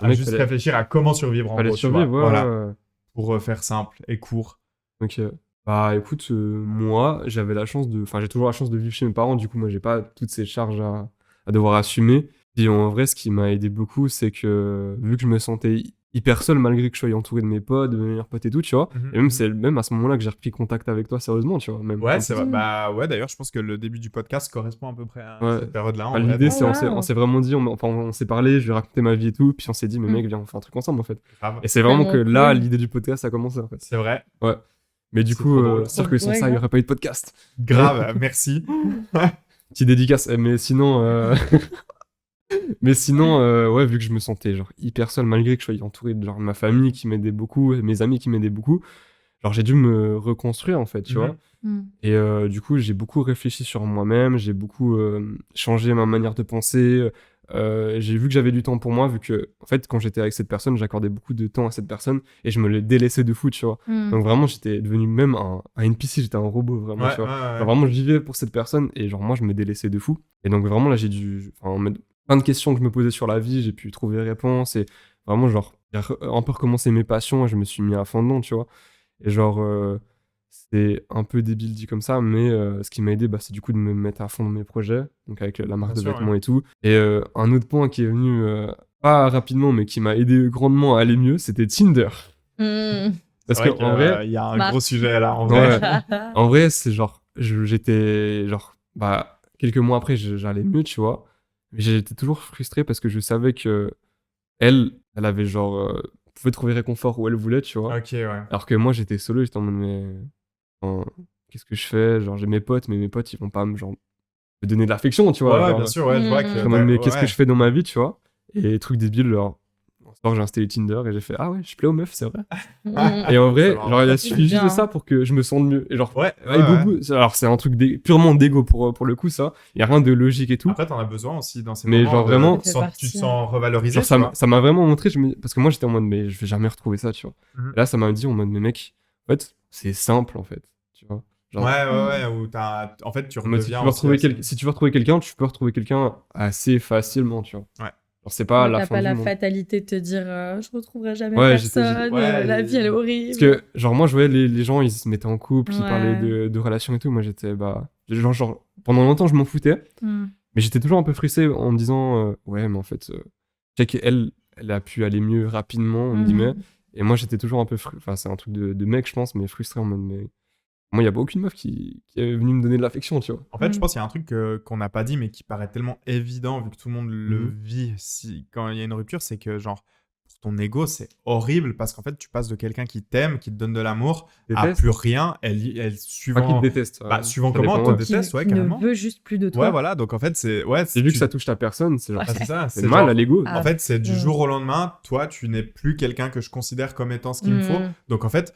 Mec, juste fallait- réfléchir à comment survivre en Fallait gros, tu vois. survivre, ouais, Voilà, ouais, ouais. pour faire simple et court. Ok. Bah écoute, moi, j'avais la chance de... Enfin, j'ai toujours la chance de vivre chez mes parents, du coup, moi, j'ai pas toutes ces charges à devoir assumer. Et en vrai, ce qui m'a aidé beaucoup, c'est que vu que je me sentais hyper seul, malgré que je sois entouré de mes potes, de mes meilleurs potes et tout, tu vois, et même c'est même à ce moment-là que j'ai repris contact avec toi sérieusement, tu vois, même. Ouais, Un c'est peu. vrai. Bah ouais, d'ailleurs, je pense que le début du podcast correspond à peu près à Ouais. cette période-là. Bah, En vrai, l'idée, donc, c'est wow. on s'est vraiment dit, on s'est parlé, je lui ai raconté ma vie et tout, puis on s'est dit, mais mec, viens, on fait un truc ensemble, en fait. grave. Et c'est vraiment que Tellement là, cool. l'idée du podcast a commencé, en fait. C'est vrai. Ouais. Mais du C'est coup, trop drôle. c'est sûr que sans Ouais, ça, il n'y grave. aurait pas eu de podcast. Grave, merci. Petite dédicace. Mais sinon, ouais, vu que je me sentais genre hyper seul, malgré que je sois entouré de genre ma famille qui m'aidait beaucoup, et mes amis qui m'aidaient beaucoup, genre j'ai dû me reconstruire en fait, tu vois. Et du coup, j'ai beaucoup réfléchi sur moi-même, j'ai beaucoup changé ma manière de penser. J'ai vu que j'avais du temps pour moi, vu que, en fait, quand j'étais avec cette personne, j'accordais beaucoup de temps à cette personne et je me l'ai délaissé de fou, tu vois. Donc vraiment, j'étais devenu même un NPC, j'étais un robot, vraiment, tu vois. Genre, vraiment, je vivais pour cette personne et genre, moi, je me délaissais de fou. Et donc, vraiment, là, j'ai dû. Enfin, plein de questions que je me posais sur la vie, j'ai pu trouver des réponses et vraiment, genre, j'ai un peu recommencé mes passions et je me suis mis à fond dedans, tu vois. Et genre. C'est un peu débile dit comme ça, mais ce qui m'a aidé, c'est du coup de me mettre à fond dans mes projets, donc avec la marque Bien de sûr, vêtements et tout. Et un autre point qui est venu, pas rapidement, mais qui m'a aidé grandement à aller mieux, c'était Tinder. Parce C'est vrai qu'en vrai, il y a un Bah. gros sujet là, en vrai. en vrai, c'est genre, j'étais genre, quelques mois après, j'allais mieux, tu vois. Mais j'étais toujours frustré parce que je savais que elle avait genre, pouvait trouver réconfort où elle voulait, tu vois. Ok, ouais. Alors que moi, j'étais solo, j'étais en mode, mais enfin, qu'est-ce que je fais? Genre, j'ai mes potes, mais mes potes, ils vont pas me donner de l'affection, tu vois. Ouais, genre, bien sûr, ouais, je vois que. je suis en mode, mais qu'est-ce que ouais. je fais dans ma vie, tu vois? Et truc débile, genre, un soir, j'ai installé Tinder et j'ai fait, ah ouais, je plais aux meufs, c'est vrai. Et en vrai, C'est marrant. genre, il a suffi juste bien. de ça pour que je me sente mieux. Et genre, Ouais, avec beaucoup. Alors, c'est un truc purement d'égo pour le coup, ça. Il y a rien de logique et tout. Après, t'en as besoin aussi dans ces Mais moments. genre, vraiment, tu te sens revalorisé. genre, tu vois. ça m'a vraiment montré, parce que moi, j'étais en mode, mais je vais jamais retrouver ça, tu vois. Mhm. Et là, ça m'a dit en mode, mais mec, en fait, c'est simple, en fait, tu vois. Genre, Ouais, où en fait, tu en mode, redeviens aussi si tu veux retrouver quelqu'un, tu peux retrouver quelqu'un assez facilement, tu vois. Ouais. Genre, c'est pas la T'as fin pas du la monde. fatalité de te dire je retrouverai jamais Ouais, personne, la vie elle est horrible. Parce que, genre, moi, je voyais les gens, ils se mettaient en couple, ils Ouais. parlaient de relations et tout. Moi, j'étais, genre, pendant longtemps, je m'en foutais. Mais j'étais toujours un peu frustré en me disant, ouais, mais en fait, je sais qu'elle a pu aller mieux rapidement, on guillemets. Et moi, j'étais toujours un peu enfin, c'est un truc de mec, je pense, mais frustré en mode, mais moi, il n'y a pas aucune meuf qui est venue me donner de l'affection, tu vois. En fait, je pense qu'il y a un truc qu'on n'a pas dit, mais qui paraît tellement évident, vu que tout le monde le Mhm. vit quand il y a une rupture, c'est que, genre, pour ton ego, c'est horrible parce qu'en fait, tu passes de quelqu'un qui t'aime, qui te donne de l'amour, à Déteste. plus rien. Elle Pas qui suivant. te déteste. Suivant ça comment, dépend, on te ouais. déteste, ouais, Qui carrément. ne veut juste plus de toi. Ouais, voilà. Donc, en fait, c'est. Ouais, Et vu que ça touche ta personne, c'est genre, Ah, c'est ça. c'est c'est mal genre- à l'ego. Ah. En fait, c'est du Mm. jour au lendemain, toi, tu n'es plus quelqu'un que je considère comme étant ce qu'il me faut. Donc, en fait,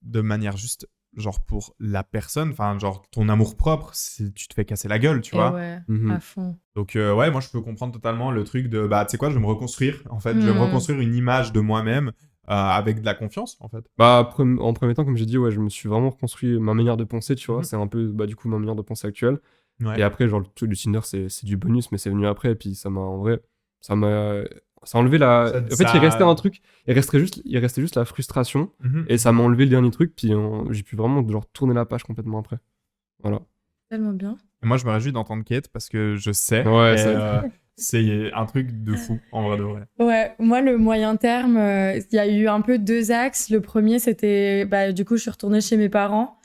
de manière juste, genre, pour la personne, enfin, genre, ton amour propre, tu te fais casser la gueule, tu Et vois. ouais, Mhm. à fond. Donc, ouais, moi, je peux comprendre totalement le truc de, tu sais quoi, je vais me reconstruire. En fait, je vais me reconstruire une image de moi-même avec de la confiance, en fait. Bah, en premier temps, comme j'ai dit, ouais, je me suis vraiment reconstruit ma manière de penser, tu vois. Mhm. C'est un peu, bah, du coup, ma manière de penser actuelle. Ouais. Et après, genre, le truc du Tinder, c'est du bonus, mais c'est venu après. Et puis, ça m'a, en vrai, ça m'a. Ça a enlevé la. Ça- En fait, ça- il restait un truc. Il restait juste la frustration. Mhm. Et ça m'a enlevé le dernier truc. Puis, j'ai pu vraiment, genre, tourner la page complètement après. Voilà. Tellement bien. Et moi, je me réjouis d'entendre Kate parce que je sais. Ouais, et, ça- c'est un truc de fou, en vrai de vrai. Ouais, moi, le moyen terme, il y a eu un peu 2 axes. Le premier, c'était, bah, du coup, je suis retournée chez mes parents.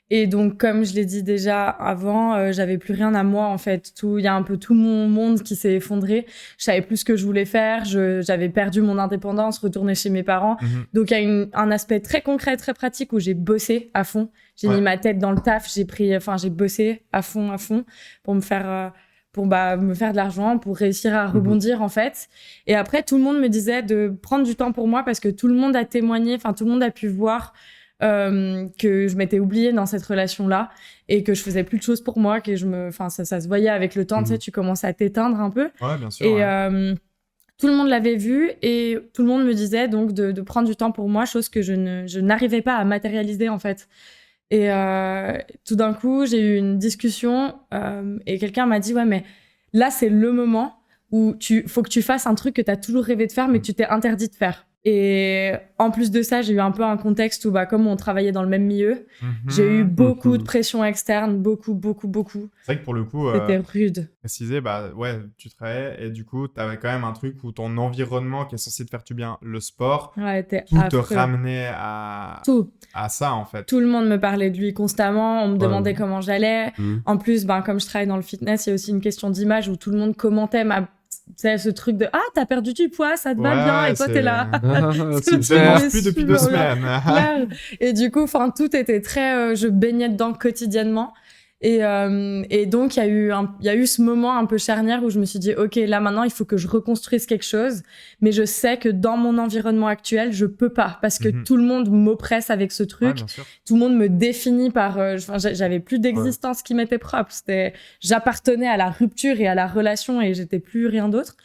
Et donc, comme je l'ai dit déjà avant, j'avais plus rien à moi, en fait. Il y a un peu tout mon monde qui s'est effondré. Je savais plus ce que je voulais faire. J'avais perdu mon indépendance, retourné chez mes parents. Mhm. Donc, il y a un aspect très concret, très pratique où j'ai bossé à fond. J'ai Ouais. mis ma tête dans le taf. J'ai bossé à fond pour me faire, me faire de l'argent, pour réussir à rebondir, en fait. Et après, tout le monde me disait de prendre du temps pour moi parce que tout le monde a témoigné, tout le monde a pu voir que je m'étais oubliée dans cette relation-là et que je faisais plus de choses pour moi, ça se voyait avec le temps, tu sais, tu commences à t'éteindre un peu. Ouais, bien sûr. Et ouais. tout le monde l'avait vu et tout le monde me disait donc de prendre du temps pour moi, chose que je n'arrivais pas à matérialiser, en fait. Et tout d'un coup, j'ai eu une discussion et quelqu'un m'a dit « Ouais, mais là, c'est le moment où faut que tu fasses un truc que tu as toujours rêvé de faire, mais que tu t'es interdit de faire. » Et en plus de ça, j'ai eu un peu un contexte où, comme on travaillait dans le même milieu, Mhm. j'ai eu beaucoup Mhm. de pression externe, beaucoup. C'est vrai que pour le coup, C'était rude. préciser, ouais, tu travaillais et du coup, tu avais quand même un truc où ton environnement qui est censé te faire du bien, le sport, Ouais, c'était tout te affreux. ramenait à Tout. ça, en fait. Tout le monde me parlait de lui constamment, on me demandait comment j'allais. Mhm. En plus, comme je travaille dans le fitness, il y a aussi une question d'image où tout le monde commentait ce truc de « Ah, t'as perdu du poids, ça te va Ouais, bien, ouais, et toi, t'es là. » Je ne Super. mange plus depuis 2 Super bien. semaines. Claire. Et du coup, tout était très... je baignais dedans quotidiennement. Et donc, il y a eu ce moment un peu charnière où je me suis dit « Ok, là, maintenant, il faut que je reconstruise quelque chose. » Mais je sais que dans mon environnement actuel, je peux pas parce que Mhm. tout le monde m'oppresse avec ce Ouais, truc. bien sûr. Tout le monde me définit par... j'avais plus d'existence qui m'était propre. J'appartenais à la rupture et à la relation et j'étais plus rien d'autre.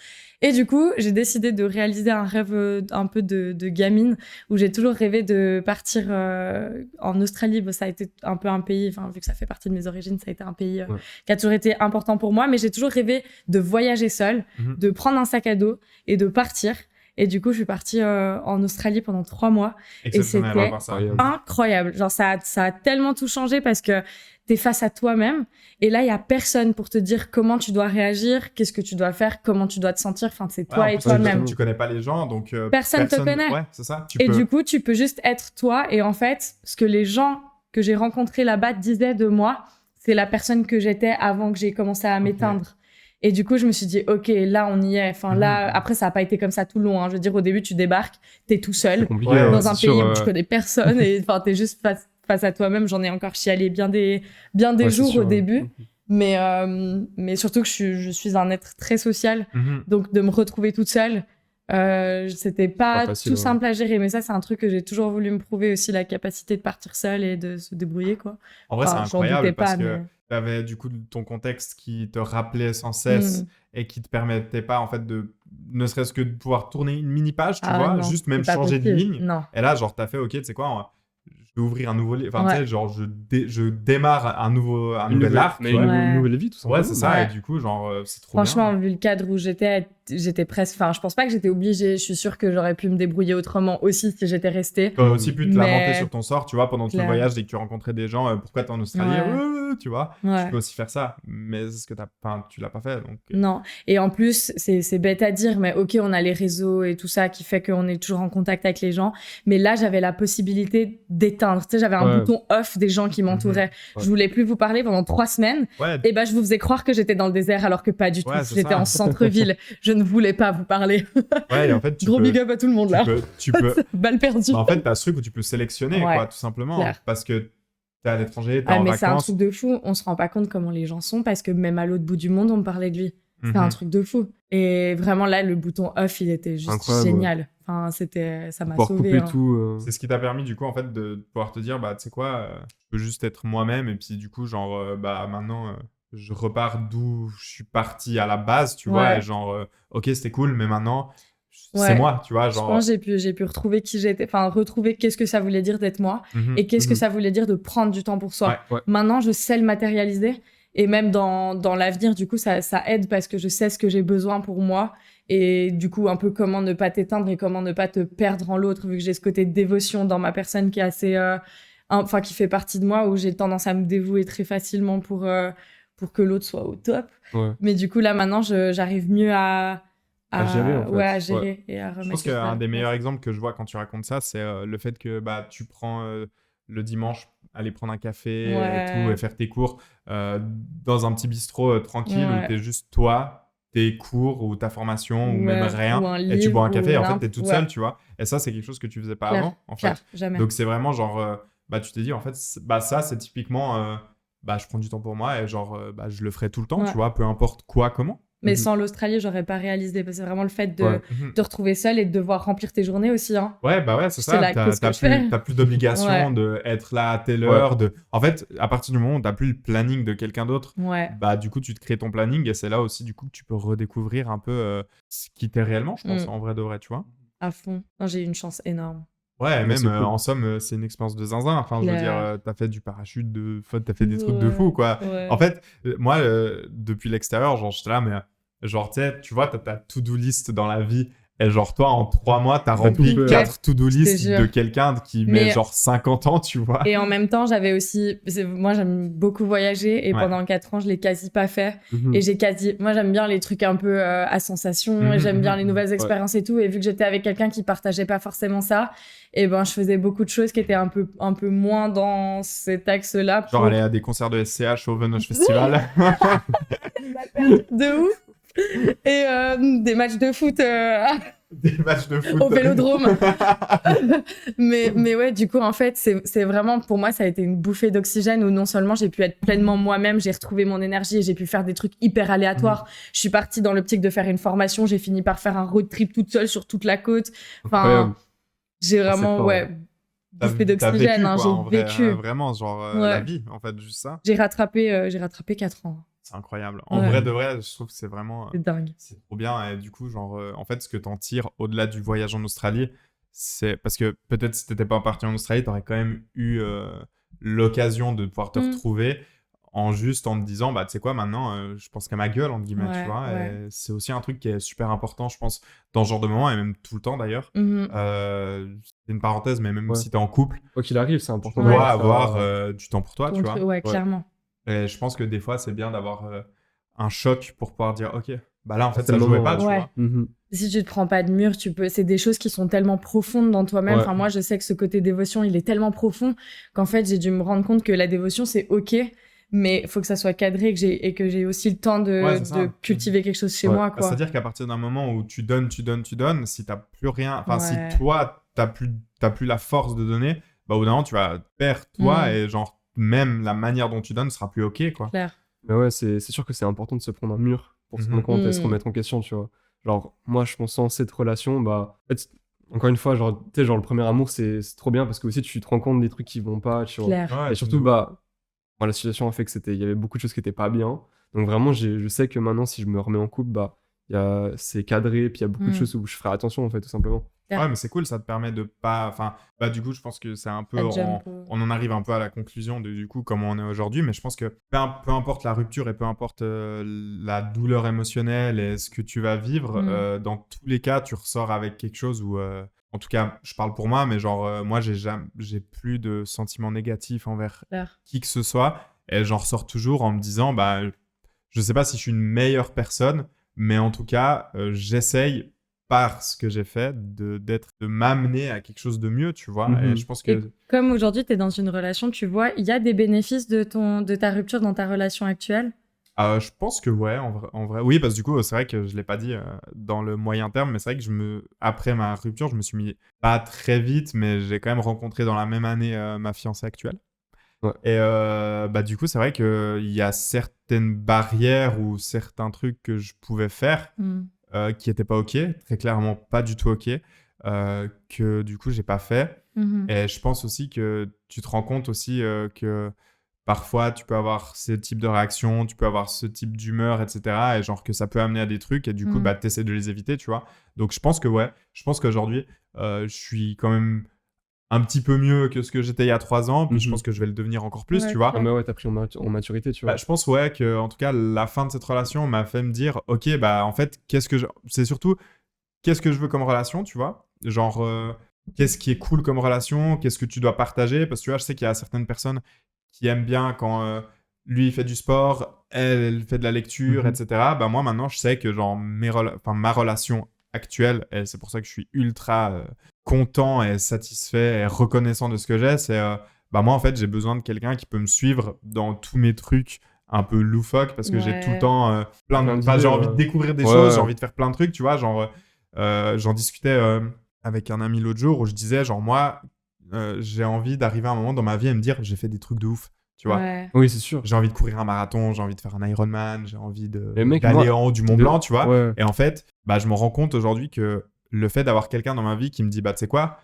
Et du coup, j'ai décidé de réaliser un rêve un peu de gamine où j'ai toujours rêvé de partir en Australie. Ça a été un peu un pays, vu que ça fait partie de mes origines, ça a été un pays qui a toujours été important pour moi. Mais j'ai toujours rêvé de voyager seule, Mhm. de prendre un sac à dos et de partir. Et du coup, je suis partie en Australie pendant 3 mois. Exceptionnel, c'était on va voir ça. incroyable. Incroyable. Genre, ça a tellement tout changé parce que t'es face à toi-même. Et là, il y a personne pour te dire comment tu dois réagir, qu'est-ce que tu dois faire, comment tu dois te sentir. C'est toi Ouais, et en plus, toi-même. tu connais pas les gens, donc Personne te connaît. Ouais, c'est ça. Et du coup, tu peux juste être toi. Et en fait, ce que les gens que j'ai rencontrés là-bas disaient de moi, c'est la personne que j'étais avant que j'ai commencé à m'éteindre. Et du coup, je me suis dit, OK, là, on y est. Là, après, ça n'a pas été comme ça tout le long. Hein. Je veux dire, au début, tu débarques, t'es tout seul C'est compliqué, Ouais, dans un c'est pays sûr, où tu connais personne et t'es juste face à toi-même. J'en ai encore chialé bien des ouais, c'est jours sûr, au début. Mais surtout que je suis un être très social. Mhm. Donc, de me retrouver toute seule, c'était pas facile, tout simple à gérer. Mais ça, c'est un truc que j'ai toujours voulu me prouver aussi, la capacité de partir seule et de se débrouiller, quoi. En vrai, c'est J'en incroyable doutais parce pas, que mais... tu avais du coup ton contexte qui te rappelait sans cesse Mm. et qui te permettait pas en fait de ne serait-ce que de pouvoir tourner une mini page, tu Ah vois, non, juste même c'est pas changer de possible. ligne. Non. Et là, genre, t'as fait, ok, tu sais quoi, je vais ouvrir un nouveau livre. Enfin, Ouais. tu sais, genre, je démarre un nouvel arc. mais tu vois. Ouais. une nouvelle vie, tout simplement. Ouais, c'est ça. Ouais. Et du coup, genre, c'est trop Franchement, bien. vu le cadre où j'étais presque... je pense pas que j'étais obligée. Je suis sûre que j'aurais pu me débrouiller autrement aussi si j'étais restée. Tu aurais aussi pu te Mais- lamenter sur ton sort, tu vois, pendant tout le Claire. voyage, dès que tu rencontrais des gens, pourquoi t'es en Australie, Ouais. tu vois. Ouais. Tu peux aussi faire ça, mais c'est ce que tu l'as pas fait, donc. Non. Et en plus, c'est bête à dire, mais ok, on a les réseaux et tout ça qui fait qu'on est toujours en contact avec les gens. Mais là, j'avais la possibilité d'éteindre. Tu sais, j'avais un Ouais. bouton off des gens qui m'entouraient. Ouais. Je voulais plus vous parler pendant 3 semaines. Ouais, Et je vous faisais croire que j'étais dans le désert alors que pas du tout. Ouais, c'est J'étais ça. en centre-ville. Je ne voulais pas vous parler. ouais, et en fait, Gros big up à tout le monde là. tu peux. Balle perdue. Bah, en fait, t'as ce truc où tu peux sélectionner, Ouais, quoi, tout simplement. clair. Parce que t'es à l'étranger, t'es Ah, en mais c'est un vacances. truc de fou. On se rend pas compte comment les gens sont parce que même à l'autre bout du monde, on me parlait de lui. C'est Mhm. un truc de fou. Et vraiment, là, le bouton off, il était juste Incroyable, génial. Enfin, ça m'a Pouvoir sauvé. couper Hein. tout. C'est ce qui t'a permis, du coup, en fait, de pouvoir te dire, bah, tu sais quoi, je peux juste être moi-même. Et puis, du coup, genre, maintenant, je repars d'où je suis parti à la base, tu vois. Ouais. Et genre, ok, c'était cool, mais maintenant, c'est moi, tu vois, Je genre. pense que j'ai pu retrouver qui j'étais, enfin retrouver qu'est-ce que ça voulait dire d'être moi et qu'est-ce que ça voulait dire de prendre du temps pour soi. Ouais. Maintenant, je sais le matérialiser et même dans l'avenir, du coup, ça aide parce que je sais ce que j'ai besoin pour moi et du coup, un peu comment ne pas t'éteindre et comment ne pas te perdre en l'autre, vu que j'ai ce côté de dévotion dans ma personne qui est assez, enfin, qui fait partie de moi, où j'ai tendance à me dévouer très facilement pour que l'autre soit au top. Ouais. Mais du coup, là, maintenant, j'arrive mieux à gérer, en fait. Ouais, à gérer et à remettre. Je pense qu'un des meilleurs exemples que je vois quand tu racontes ça, c'est le fait que bah, tu prends le dimanche, aller prendre un café et tout, et faire tes cours dans un petit bistrot tranquille où t'es juste toi, tes cours ou ta formation ou même rien, ou un et tu bois un livre, café et ou en fait t'es toute seule, tu vois. Et ça, c'est quelque chose que tu faisais pas avant, en fait. Jamais. Donc c'est vraiment genre, bah tu t'es dit en fait, bah ça c'est typiquement, bah je prends du temps pour moi et genre, bah je le ferai tout le temps, tu vois, peu importe quoi, comment. Mais sans l'Australie, j'aurais pas réalisé. Parce que c'est vraiment le fait de te retrouver seule et de devoir remplir tes journées aussi. Hein. Ouais, bah ouais, c'est ça. T'as plus d'obligation d'être là à telle heure. En fait, à partir du moment où t'as plus le planning de quelqu'un d'autre, bah du coup, tu te crées ton planning et c'est là aussi, du coup, que tu peux redécouvrir un peu ce qui t'est réellement, je pense, en vrai de vrai, tu vois. À fond. Non, j'ai eu une chance énorme. Ouais, même cool. En somme, c'est une expérience de zinzin. Enfin, je veux dire, t'as fait du parachute, t'as fait des trucs de fou, quoi. En fait, moi, depuis l'extérieur, genre, j'étais là, mais genre, tu vois, t'as ta to-do list dans la vie. Et genre, toi, en 3 mois, t'as rempli 4 to-do list de quelqu'un qui met genre 50 ans, tu vois. Et en même temps, j'avais aussi... Moi, j'aime beaucoup voyager. Et pendant 4 ans, je l'ai quasi pas fait. Et moi, j'aime bien les trucs un peu à sensation. Et j'aime bien les nouvelles expériences et tout. Et vu que j'étais avec quelqu'un qui partageait pas forcément ça, et ben, je faisais beaucoup de choses qui étaient un peu moins dans cet axe-là. Genre aller à des concerts de SCH au Venoche Festival. De ouf. Et des matchs de foot des matchs de foot au Vélodrome. mais ouais, du coup, en fait, c'est vraiment, pour moi, ça a été une bouffée d'oxygène où non seulement j'ai pu être pleinement moi-même, j'ai retrouvé mon énergie et j'ai pu faire des trucs hyper aléatoires. Je suis partie dans l'optique de faire une formation, j'ai fini par faire un road trip toute seule sur toute la côte. Enfin, j'ai vraiment, bouffée d'oxygène. J'ai vécu. Vraiment, genre la vie, en fait, juste ça. J'ai rattrapé 4 ans. C'est incroyable. En vrai de vrai, je trouve que c'est vraiment... c'est dingue. C'est trop bien. Et du coup, genre, en fait, ce que t'en tires au-delà du voyage en Australie, c'est... Parce que peut-être si t'étais pas parti en Australie, t'aurais quand même eu l'occasion de pouvoir te retrouver en te disant, bah, tu sais quoi, maintenant, je pense qu'à ma gueule, entre guillemets, tu vois. Et c'est aussi un truc qui est super important, je pense, dans ce genre de moment, et même tout le temps, d'ailleurs. C'est une parenthèse, mais même si t'es en couple... Quoi qu'il arrive, c'est important. Tu dois avoir du temps pour toi, tu vois. Ouais, clairement. Et je pense que des fois, c'est bien d'avoir un choc pour pouvoir dire, ok, bah là, en fait, ça jouait pas, tu vois. Si tu te prends pas de mur, c'est des choses qui sont tellement profondes dans toi-même. Enfin, moi, je sais que ce côté dévotion, il est tellement profond qu'en fait, j'ai dû me rendre compte que la dévotion, c'est ok, mais il faut que ça soit cadré et que j'ai aussi le temps de cultiver quelque chose chez moi, quoi. C'est-à-dire qu'à partir d'un moment où tu donnes, si t'as plus rien, enfin, si toi, t'as plus la force de donner, bah, au bout d'un moment, tu vas perdre toi et genre, même la manière dont tu donnes sera plus ok, quoi. Claire. Mais ouais, c'est sûr que c'est important de se prendre un mur pour se rendre compte et se remettre en question, tu vois. Genre, moi, je pense, sans cette relation, bah, en fait, encore une fois, genre, tu sais, genre, le premier amour, c'est trop bien parce que aussi, tu te rends compte des trucs qui vont pas, tu vois. Claire. Et surtout, bah, moi, la situation a fait que il y avait beaucoup de choses qui étaient pas bien. Donc, vraiment, je sais que maintenant, si je me remets en couple, bah, c'est cadré, puis il y a beaucoup de choses où je ferai attention, en fait, tout simplement. Ouais, mais c'est cool, ça te permet de pas... Enfin, bah, du coup, je pense que c'est un peu... On en arrive un peu à la conclusion de, du coup, comment on est aujourd'hui, mais je pense que peu importe la rupture et peu importe la douleur émotionnelle et ce que tu vas vivre, dans tous les cas, tu ressors avec quelque chose où... en tout cas, je parle pour moi, mais genre, moi, j'ai plus de sentiments négatifs envers qui que ce soit, et j'en ressors toujours en me disant, bah, je sais pas si je suis une meilleure personne, mais en tout cas, j'essaye... par ce que j'ai fait, de m'amener à quelque chose de mieux, tu vois. Et je pense que... Et comme aujourd'hui, tu es dans une relation, tu vois, il y a des bénéfices de ta rupture dans ta relation actuelle? Je pense que ouais, en vrai. Oui, parce que du coup, c'est vrai que je ne l'ai pas dit dans le moyen terme, mais c'est vrai que après ma rupture, je me suis mis pas très vite, mais j'ai quand même rencontré dans la même année ma fiancée actuelle. Ouais. Et bah, du coup, c'est vrai qu'il y a certaines barrières ou certains trucs que je pouvais faire qui n'étaient pas ok, très clairement pas du tout ok, que du coup j'ai pas fait. Et je pense aussi que tu te rends compte aussi que parfois tu peux avoir ce type de réaction, tu peux avoir ce type d'humeur, etc. Et genre que ça peut amener à des trucs et du coup, bah, t'essaies de les éviter, tu vois. Donc je pense qu'aujourd'hui, je suis quand même un petit peu mieux que ce que j'étais il y a 3 ans. Puis je pense que je vais le devenir encore plus, Ouais, tu vois. Ah, mais ouais, t'as pris en maturité, tu vois. Bah, je pense, ouais, que en tout cas, la fin de cette relation m'a fait me dire, ok, bah en fait, c'est surtout qu'est-ce que je veux comme relation, tu vois. Genre, qu'est-ce qui est cool comme relation, qu'est-ce que tu dois partager. Parce que tu vois, je sais qu'il y a certaines personnes qui aiment bien quand lui il fait du sport, elle fait de la lecture, etc. Bah moi maintenant, je sais que genre ma relation actuelle, et c'est pour ça que je suis ultra content et satisfait et reconnaissant de ce que j'ai, c'est bah moi en fait j'ai besoin de quelqu'un qui peut me suivre dans tous mes trucs un peu loufoques parce que j'ai tout le temps Plein enfin, j'ai d'idées, envie ouais. de découvrir des Ouais, choses, ouais. j'ai envie de faire plein de trucs, tu vois, genre j'en discutais avec un ami l'autre jour où je disais genre moi j'ai envie d'arriver à un moment dans ma vie et me dire j'ai fait des trucs de ouf, tu vois. Ouais. Oui, c'est sûr. J'ai envie de courir un marathon, j'ai envie de faire un Ironman, j'ai envie Et mec, d'aller moi, en haut du Mont Blanc, tu vois. Ouais. Et en fait, bah, je me rends compte aujourd'hui que le fait d'avoir quelqu'un dans ma vie qui me dit, bah, tu sais quoi,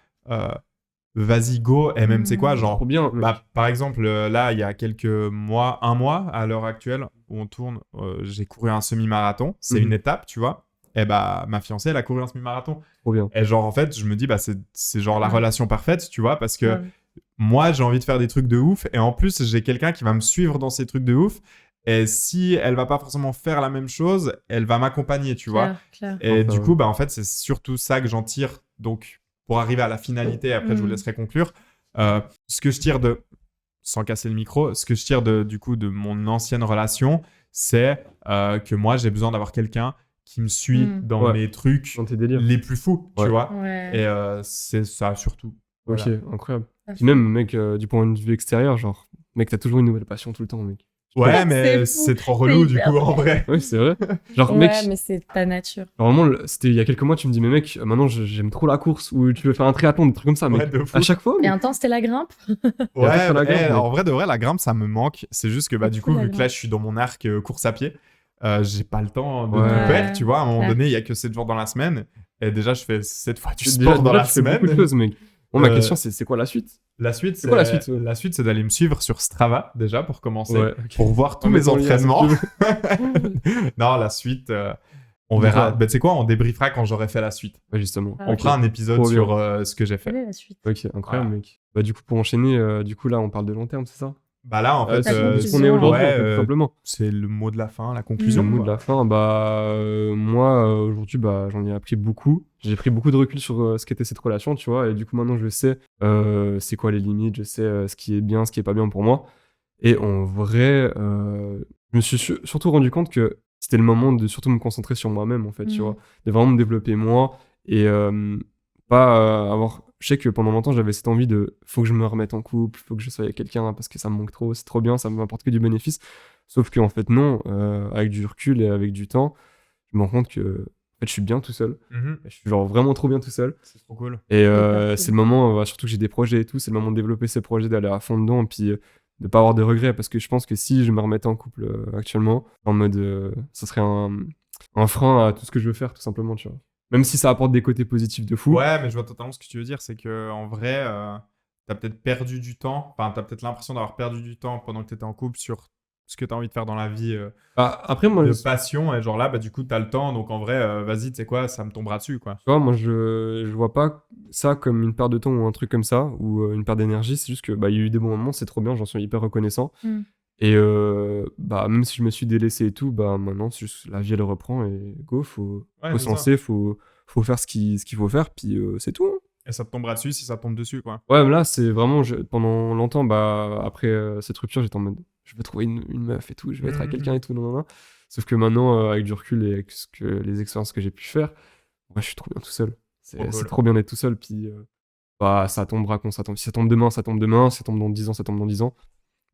vas-y, go, et même, tu sais quoi, Trop genre, bien, mec. bah, par exemple, là, il y a quelques mois, un mois à l'heure actuelle, où on tourne, j'ai couru un semi-marathon, c'est une étape, tu vois. Et bah, ma fiancée, elle a couru un semi-marathon. Trop bien. Et genre, en fait, je me dis, bah, c'est genre la Ouais. relation parfaite, tu vois, parce que Ouais. moi, j'ai envie de faire des trucs de ouf. Et en plus, j'ai quelqu'un qui va me suivre dans ces trucs de ouf. Et si elle va pas forcément faire la même chose, elle va m'accompagner, tu vois. Clair. Et Enfin, du coup, bah, en fait, c'est surtout ça que j'en tire. Donc, pour arriver à la finalité, après, je vous laisserai conclure. Ce que je tire sans casser le micro, ce que je tire du coup de mon ancienne relation, c'est que moi, j'ai besoin d'avoir quelqu'un qui me suit dans Ouais. mes trucs Dans tes délires. les plus fous, tu Ouais. vois. Ouais. Et c'est ça surtout. Ok, Voilà. incroyable. À Puis même, mec, du point de vue extérieur, genre, mec, t'as toujours une nouvelle passion tout le temps, mec. Ouais, mais C'est fou. c'est trop relou C'est du hyper coup, en vrai. Oui, c'est vrai. Genre, Ouais, mec, mais c'est ta nature. genre, vraiment, c'était il y a quelques mois, tu me dis, mais mec, maintenant, j'aime trop la course, ou tu veux faire un triathlon, des trucs comme ça, mec. Ouais, de fou. À chaque fois, Et mec. un temps, c'était la grimpe. Et après, Ouais, faire la grimpe, mec. en vrai de vrai, la grimpe, ça me manque. C'est juste que bah, C'est du fou, coup, la vu que là, grimpe. je suis dans mon arc course à pied, j'ai pas le temps de Ouais. tout faire, tu vois. À un moment Clair. donné, il y a que 7 jours dans la semaine. Et déjà, je fais 7 fois du Déjà, sport dans la tu fais beaucoup de semaine. choses, mec. Bon, ma Euh, question, c'est quoi la suite? La suite, C'est quoi la suite, La suite, c'est d'aller me suivre sur Strava, déjà, pour commencer. Ouais, ok. Pour voir tous En mes mettant le lien, si tu entraînements. veux. Non, la suite, on De verra. quoi Bah, tu sais quoi, on débriefera quand j'aurai fait la suite. Ouais, justement. Ah, On ok. fera un épisode Trop bien. sur ce que j'ai fait. Quelle est la suite? Ok, incroyable, Voilà. mec. Bah, du coup, pour enchaîner, du coup, là, on parle de long terme, c'est ça? Bah là, en fait, Ta C'est ce qu'on conclusion, est aujourd'hui, ouais, en fait, tout simplement. c'est le mot de la fin, la Le conclusion. mot quoi. de la fin, bah, moi, aujourd'hui, bah, j'en ai appris beaucoup. J'ai pris beaucoup de recul sur ce qu'était cette relation, tu vois. Et du coup, maintenant, je sais c'est quoi les limites, je sais ce qui est bien, ce qui est pas bien pour moi. Et en vrai, je me suis surtout rendu compte que c'était le moment de surtout me concentrer sur moi-même, en fait, tu vois. De vraiment me développer moi et pas avoir. Je sais que pendant longtemps, j'avais cette envie de faut que je me remette en couple, faut que je sois avec quelqu'un parce que ça me manque trop, c'est trop bien, ça m'apporte que du bénéfice. Sauf qu'en fait, non, avec du recul et avec du temps, je me rends compte que en fait, je suis bien tout seul. Mhm. Je suis genre vraiment trop bien tout seul. C'est trop cool. Et Hyper cool. c'est le moment, surtout que j'ai des projets et tout, c'est le moment de développer ces projets, d'aller à fond dedans et puis de pas avoir de regrets. Parce que je pense que si je me remettais en couple actuellement, en mode ça serait un frein à tout ce que je veux faire, tout simplement, tu vois. Même si ça apporte des côtés positifs de fou. Ouais, mais je vois totalement ce que tu veux dire. C'est que en vrai, t'as peut-être perdu du temps. Enfin, t'as peut-être l'impression d'avoir perdu du temps pendant que t'étais en couple sur ce que t'as envie de faire dans la vie Bah, après, moi, de tu passion. Et genre là, bah, du coup, t'as le temps. Donc en vrai, vas-y, tu sais quoi, ça me tombera dessus, quoi. vois, moi, je vois pas ça comme une perte de temps ou un truc comme ça, ou une perte d'énergie. C'est juste que bah, il y a eu des bons moments, c'est trop bien, j'en suis hyper reconnaissant. Et bah, même si je me suis délaissé et tout, bah, maintenant, c'est juste, la vie, elle reprend et go, faut Ouais, se c'est lancer, faut faire ce qu'il faut faire, puis c'est tout, hein. Et ça te tombera dessus si ça tombe dessus, quoi. Ouais, mais là, c'est vraiment, pendant longtemps, bah, après cette rupture, j'étais en mode, je vais trouver une meuf et tout, je vais être avec quelqu'un et tout, non, non, non. Sauf que maintenant, avec du recul et avec les expériences que j'ai pu faire, moi, je suis trop bien tout seul. Trop cool. C'est trop bien d'être tout seul, puis bah, ça tombera quand ça tombe. Si ça tombe demain, ça tombe demain. Si ça tombe dans 10 ans, ça tombe dans 10 ans.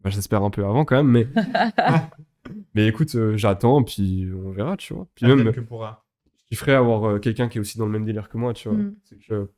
Bah, j'espère un peu avant quand même, mais écoute, j'attends, puis on verra, tu vois. Puis même, Advienne que pourra. je kifferais avoir quelqu'un qui est aussi dans le même délire que moi, tu vois. C'est que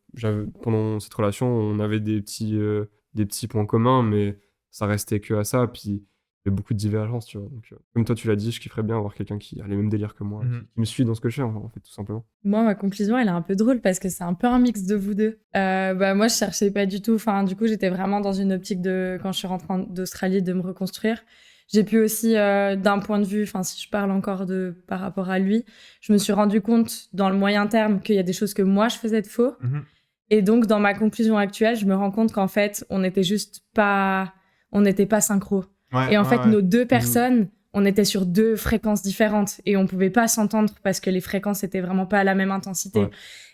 pendant cette relation, on avait des petits points communs, mais ça restait que à ça. Puis y a beaucoup de divergences, tu vois. Donc, comme toi, tu l'as dit, je kifferais bien avoir quelqu'un qui a les mêmes délires que moi, qui me suit dans ce que je fais, en fait, tout simplement. Moi, ma conclusion, elle est un peu drôle parce que c'est un peu un mix de vous deux. Moi, je cherchais pas du tout. Enfin, du coup, j'étais vraiment dans une optique de, quand je suis rentrée d'Australie, de me reconstruire. J'ai pu aussi, d'un point de vue, enfin, si je parle encore par rapport à lui, je me suis rendu compte dans le moyen terme qu'il y a des choses que moi, je faisais de faux. Et donc, dans ma conclusion actuelle, je me rends compte qu'en fait, on n'était pas synchro. Ouais, et en fait, ouais. nos deux personnes, on était sur deux fréquences différentes et on pouvait pas s'entendre parce que les fréquences étaient vraiment pas à la même intensité. Ouais.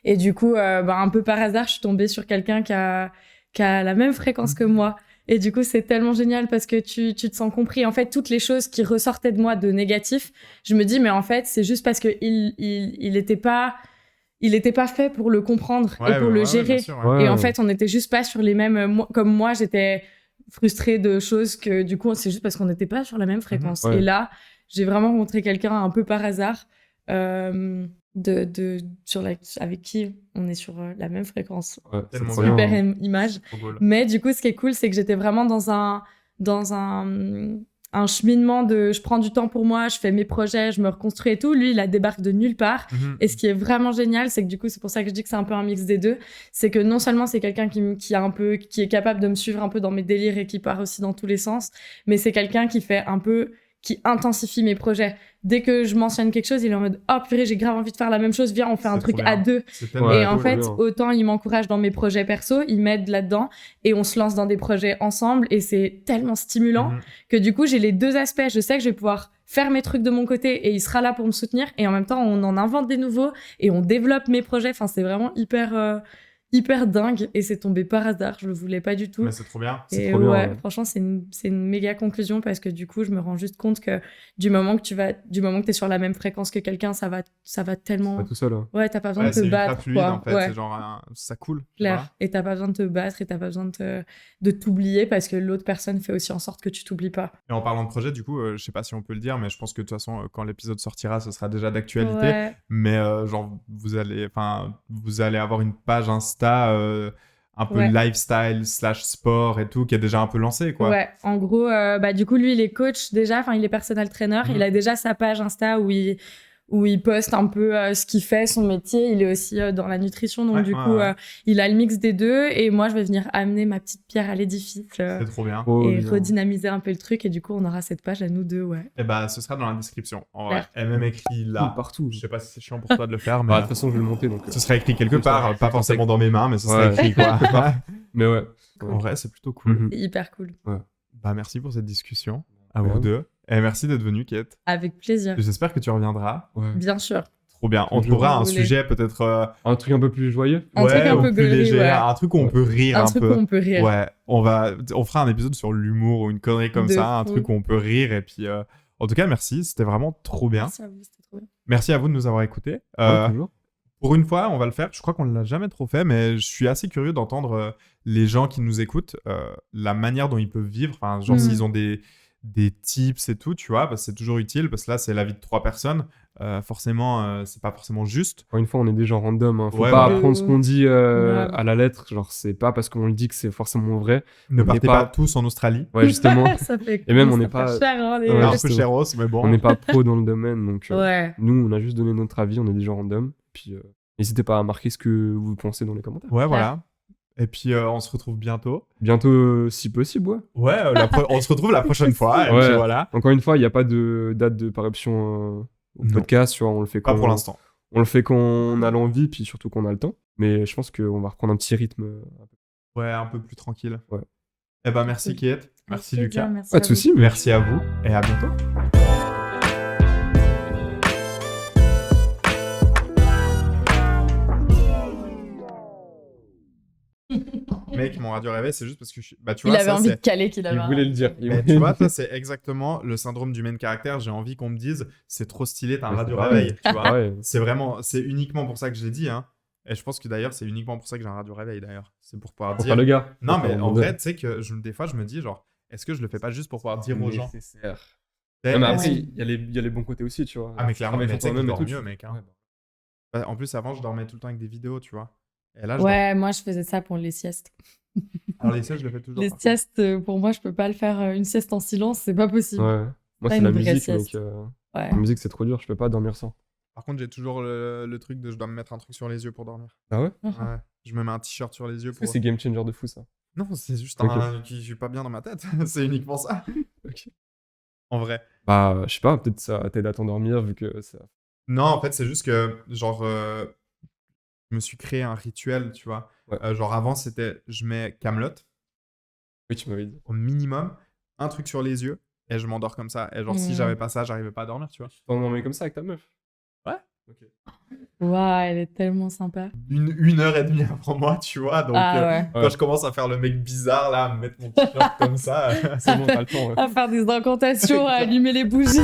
Et du coup, un peu par hasard, je suis tombée sur quelqu'un qui a la même fréquence que moi. Et du coup, c'est tellement génial parce que tu te sens compris. En fait, toutes les choses qui ressortaient de moi de négatif, je me dis, mais en fait, c'est juste parce que il était pas fait pour le comprendre et pour le gérer. Bien sûr, ouais. Et en fait, on n'était juste pas sur les mêmes... Comme moi, j'étais frustrée de choses que, du coup, c'est juste parce qu'on n'était pas sur la même fréquence. Ouais. Et là, j'ai vraiment rencontré quelqu'un un peu par hasard avec qui on est sur la même fréquence. Ouais, c'est Tellement trop bien. bien. Super image. Trop cool. Mais du coup, ce qui est cool, c'est que j'étais vraiment dans un cheminement de je prends du temps pour moi, je fais mes projets, je me reconstruis et tout. Lui, il débarque de nulle part. Et ce qui est vraiment génial, c'est que du coup, c'est pour ça que je dis que c'est un peu un mix des deux. C'est que non seulement c'est quelqu'un qui est capable de me suivre un peu dans mes délires et qui part aussi dans tous les sens, mais c'est quelqu'un qui intensifie mes projets. Dès que je mentionne quelque chose, il est en mode « Oh purée, j'ai grave envie de faire la même chose, viens, on fait un C'est truc trop à bien. deux. » C'est tellement Ouais, Et en trop fait, bien. autant il m'encourage dans mes projets perso, il m'aide là-dedans et on se lance dans des projets ensemble et c'est tellement stimulant que du coup, j'ai les deux aspects. Je sais que je vais pouvoir faire mes trucs de mon côté et il sera là pour me soutenir et en même temps, on en invente des nouveaux et on développe mes projets. Enfin, c'est vraiment hyper dingue et c'est tombé par hasard. Je le voulais pas du tout. Mais c'est trop bien. C'est Et trop bien, ouais, ouais. franchement, c'est une méga conclusion parce que du coup, je me rends juste compte que du moment que t'es sur la même fréquence que quelqu'un, ça va tellement. Pas tout seul. Hein. Ouais, t'as pas besoin Ouais, de c'est te ultra battre, fluide quoi. en fait. Ouais, C'est genre, ça coule. tu clair. vois. Et t'as pas besoin de te battre et t'as pas besoin de t'oublier parce que l'autre personne fait aussi en sorte que tu t'oublies pas. Et en parlant de projet, du coup, je sais pas si on peut le dire, mais je pense que de toute façon, quand l'épisode sortira, ce sera déjà d'actualité. Ouais. Mais genre, vous allez avoir une page Insta un peu Ouais. lifestyle / sport et tout, qui est déjà un peu lancée, quoi. Ouais, en gros, du coup, lui, il est coach déjà, enfin, il est personal trainer. Il a déjà sa page Insta où il poste un peu ce qu'il fait, son métier. Il est aussi dans la nutrition, donc du coup, il a le mix des deux. Et moi, je vais venir amener ma petite pierre à l'édifice C'est trop bien. et redynamiser un peu le truc. Et du coup, on aura cette page à nous deux, ouais. Et bah, ce sera dans la description. En vrai, Claire. elle même écrit là. Partout. Je sais pas si c'est chiant pour toi de le faire, mais Bah, de toute façon, je vais le monter. Donc, ce sera écrit quelque comme ça, part, pas forcément dans mes mains, mais ce sera Ouais. écrit, quoi. Mais ouais. En vrai, c'est plutôt cool. Mhm. C'est hyper cool. Bah, merci pour cette discussion à Ouais. vous deux. Et merci d'être venu, Kate. Avec plaisir. J'espère que tu reviendras. Ouais. Bien sûr. Trop bien. On Toujours. trouvera un Vous voulez. sujet peut-être Un truc un peu plus joyeux. Un truc un ou peu plus gaulerie, léger, ouais. un truc où on peut rire un, Un truc peu. où on peut rire. Ouais, on fera un épisode sur l'humour ou une connerie comme De ça, un fou. truc où on peut rire. Et puis, en tout cas, merci. C'était vraiment trop bien. Merci à vous, c'était trop bien. Merci à vous de nous avoir écoutés. Ouais, toujours. Pour une fois, on va le faire. Je crois qu'on ne l'a jamais trop fait, mais je suis assez curieux d'entendre les gens qui nous écoutent, la manière dont ils peuvent vivre. Enfin, genre, s'ils ont des tips et tout, tu vois, parce que c'est toujours utile, parce que là, c'est la vie de 3 personnes. Forcément, c'est pas forcément juste. Encore une fois, on est des gens random. Hein. Faut Ouais, pas voilà. prendre ce qu'on dit Grave. à la lettre. Genre, c'est pas parce qu'on le dit que c'est forcément vrai. Ne On partez n'est pas pas- tous en Australie. Ouais, justement. Ça fait Et même, ça on n'est fait pas- cher, hein, les... Ouais, un peu justement. chéros, mais bon. On n'est pas pro dans le domaine. Donc, Ouais. nous, on a juste donné notre avis. On est des gens random. Puis, n'hésitez pas à marquer ce que vous pensez dans les commentaires. Ouais, voilà. Et puis, on se retrouve bientôt. Bientôt, si possible, ouais. Ouais, on se retrouve la prochaine fois. Et Ouais. puis voilà. Encore une fois, il n'y a pas de date de parution au Non. podcast. Tu vois, on le fait Pas quand pour l'instant. On le fait quand on a l'envie, puis surtout qu'on a le temps. Mais je pense qu'on va reprendre un petit rythme. Ouais, un peu plus tranquille. Ouais. Eh ben, merci, Kate. Merci, Lucas. Merci Pas à de vous. soucis. Merci à vous. Et à bientôt. Mec, mon radio réveil, c'est juste parce que bah, tu Il vois, avait ça, envie c'est- de caler qu'il avait. Il voulait le dire. Mais tu vois, ça, c'est exactement le syndrome du main caractère. J'ai envie qu'on me dise, c'est trop stylé, t'as un Mais radio c'est réveil. Tu vois. Ah ouais. C'est uniquement pour ça que je l'ai dit. Hein. Et je pense que d'ailleurs, c'est uniquement pour ça que j'ai un radio réveil d'ailleurs. C'est pour pouvoir Pour dire. faire le gars. Non, Pour mais faire en le vrai, gars. tu sais que des fois, je me dis, genre, est-ce que je le fais pas juste pour pouvoir dire aux gens Nécessaire. Eh, Non, mais est-ce- après, il y a les bons côtés aussi, tu vois. Ah, mais clairement, mais Travailler tu sais sur que je toi-même et dors tout, mieux, mec. Hein. Ouais, En plus, avant, je dormais tout le temps avec des vidéos, tu vois. Et là, je Ouais, moi je faisais ça pour les siestes. Alors les siestes, je le fais toujours. Les par contre. siestes, pour moi, je peux pas le faire une sieste en silence, c'est pas possible. Ouais. Moi, Pas c'est une la vraie musique, sieste. mec. Ouais. La musique, c'est trop dur, je peux pas dormir sans. Par contre, j'ai toujours le truc de je dois me mettre un truc sur les yeux pour dormir. Ah ouais? Ouais. Je me mets un t-shirt sur les yeux Est-ce que pour. c'est game changer de fou, ça? Non, c'est juste Ok. que je suis pas bien dans ma tête. C'est uniquement ça. Ok. En vrai. Bah, je sais pas, peut-être ça t'aide à t'endormir vu que ça. Non, en fait, c'est juste que, genre, je me suis créé un rituel, tu vois. Ouais. Genre, avant, c'était, je mets Kaamelott Oui, tu m'avais dit. au minimum, un truc sur les yeux, et je m'endors comme ça. Et genre, si Mhm. j'avais pas ça, j'arrivais pas à dormir, tu vois. Tu t'endormais comme ça avec ta meuf? Ouais. Ok. Waouh, elle est tellement sympa. Une heure et demie avant moi, tu vois. Donc, Ah ouais. quand je commence à faire le mec bizarre, là, à me mettre mon t-shirt comme ça, C'est bon, t'as le temps. Ouais. À faire des incantations, à allumer les bougies.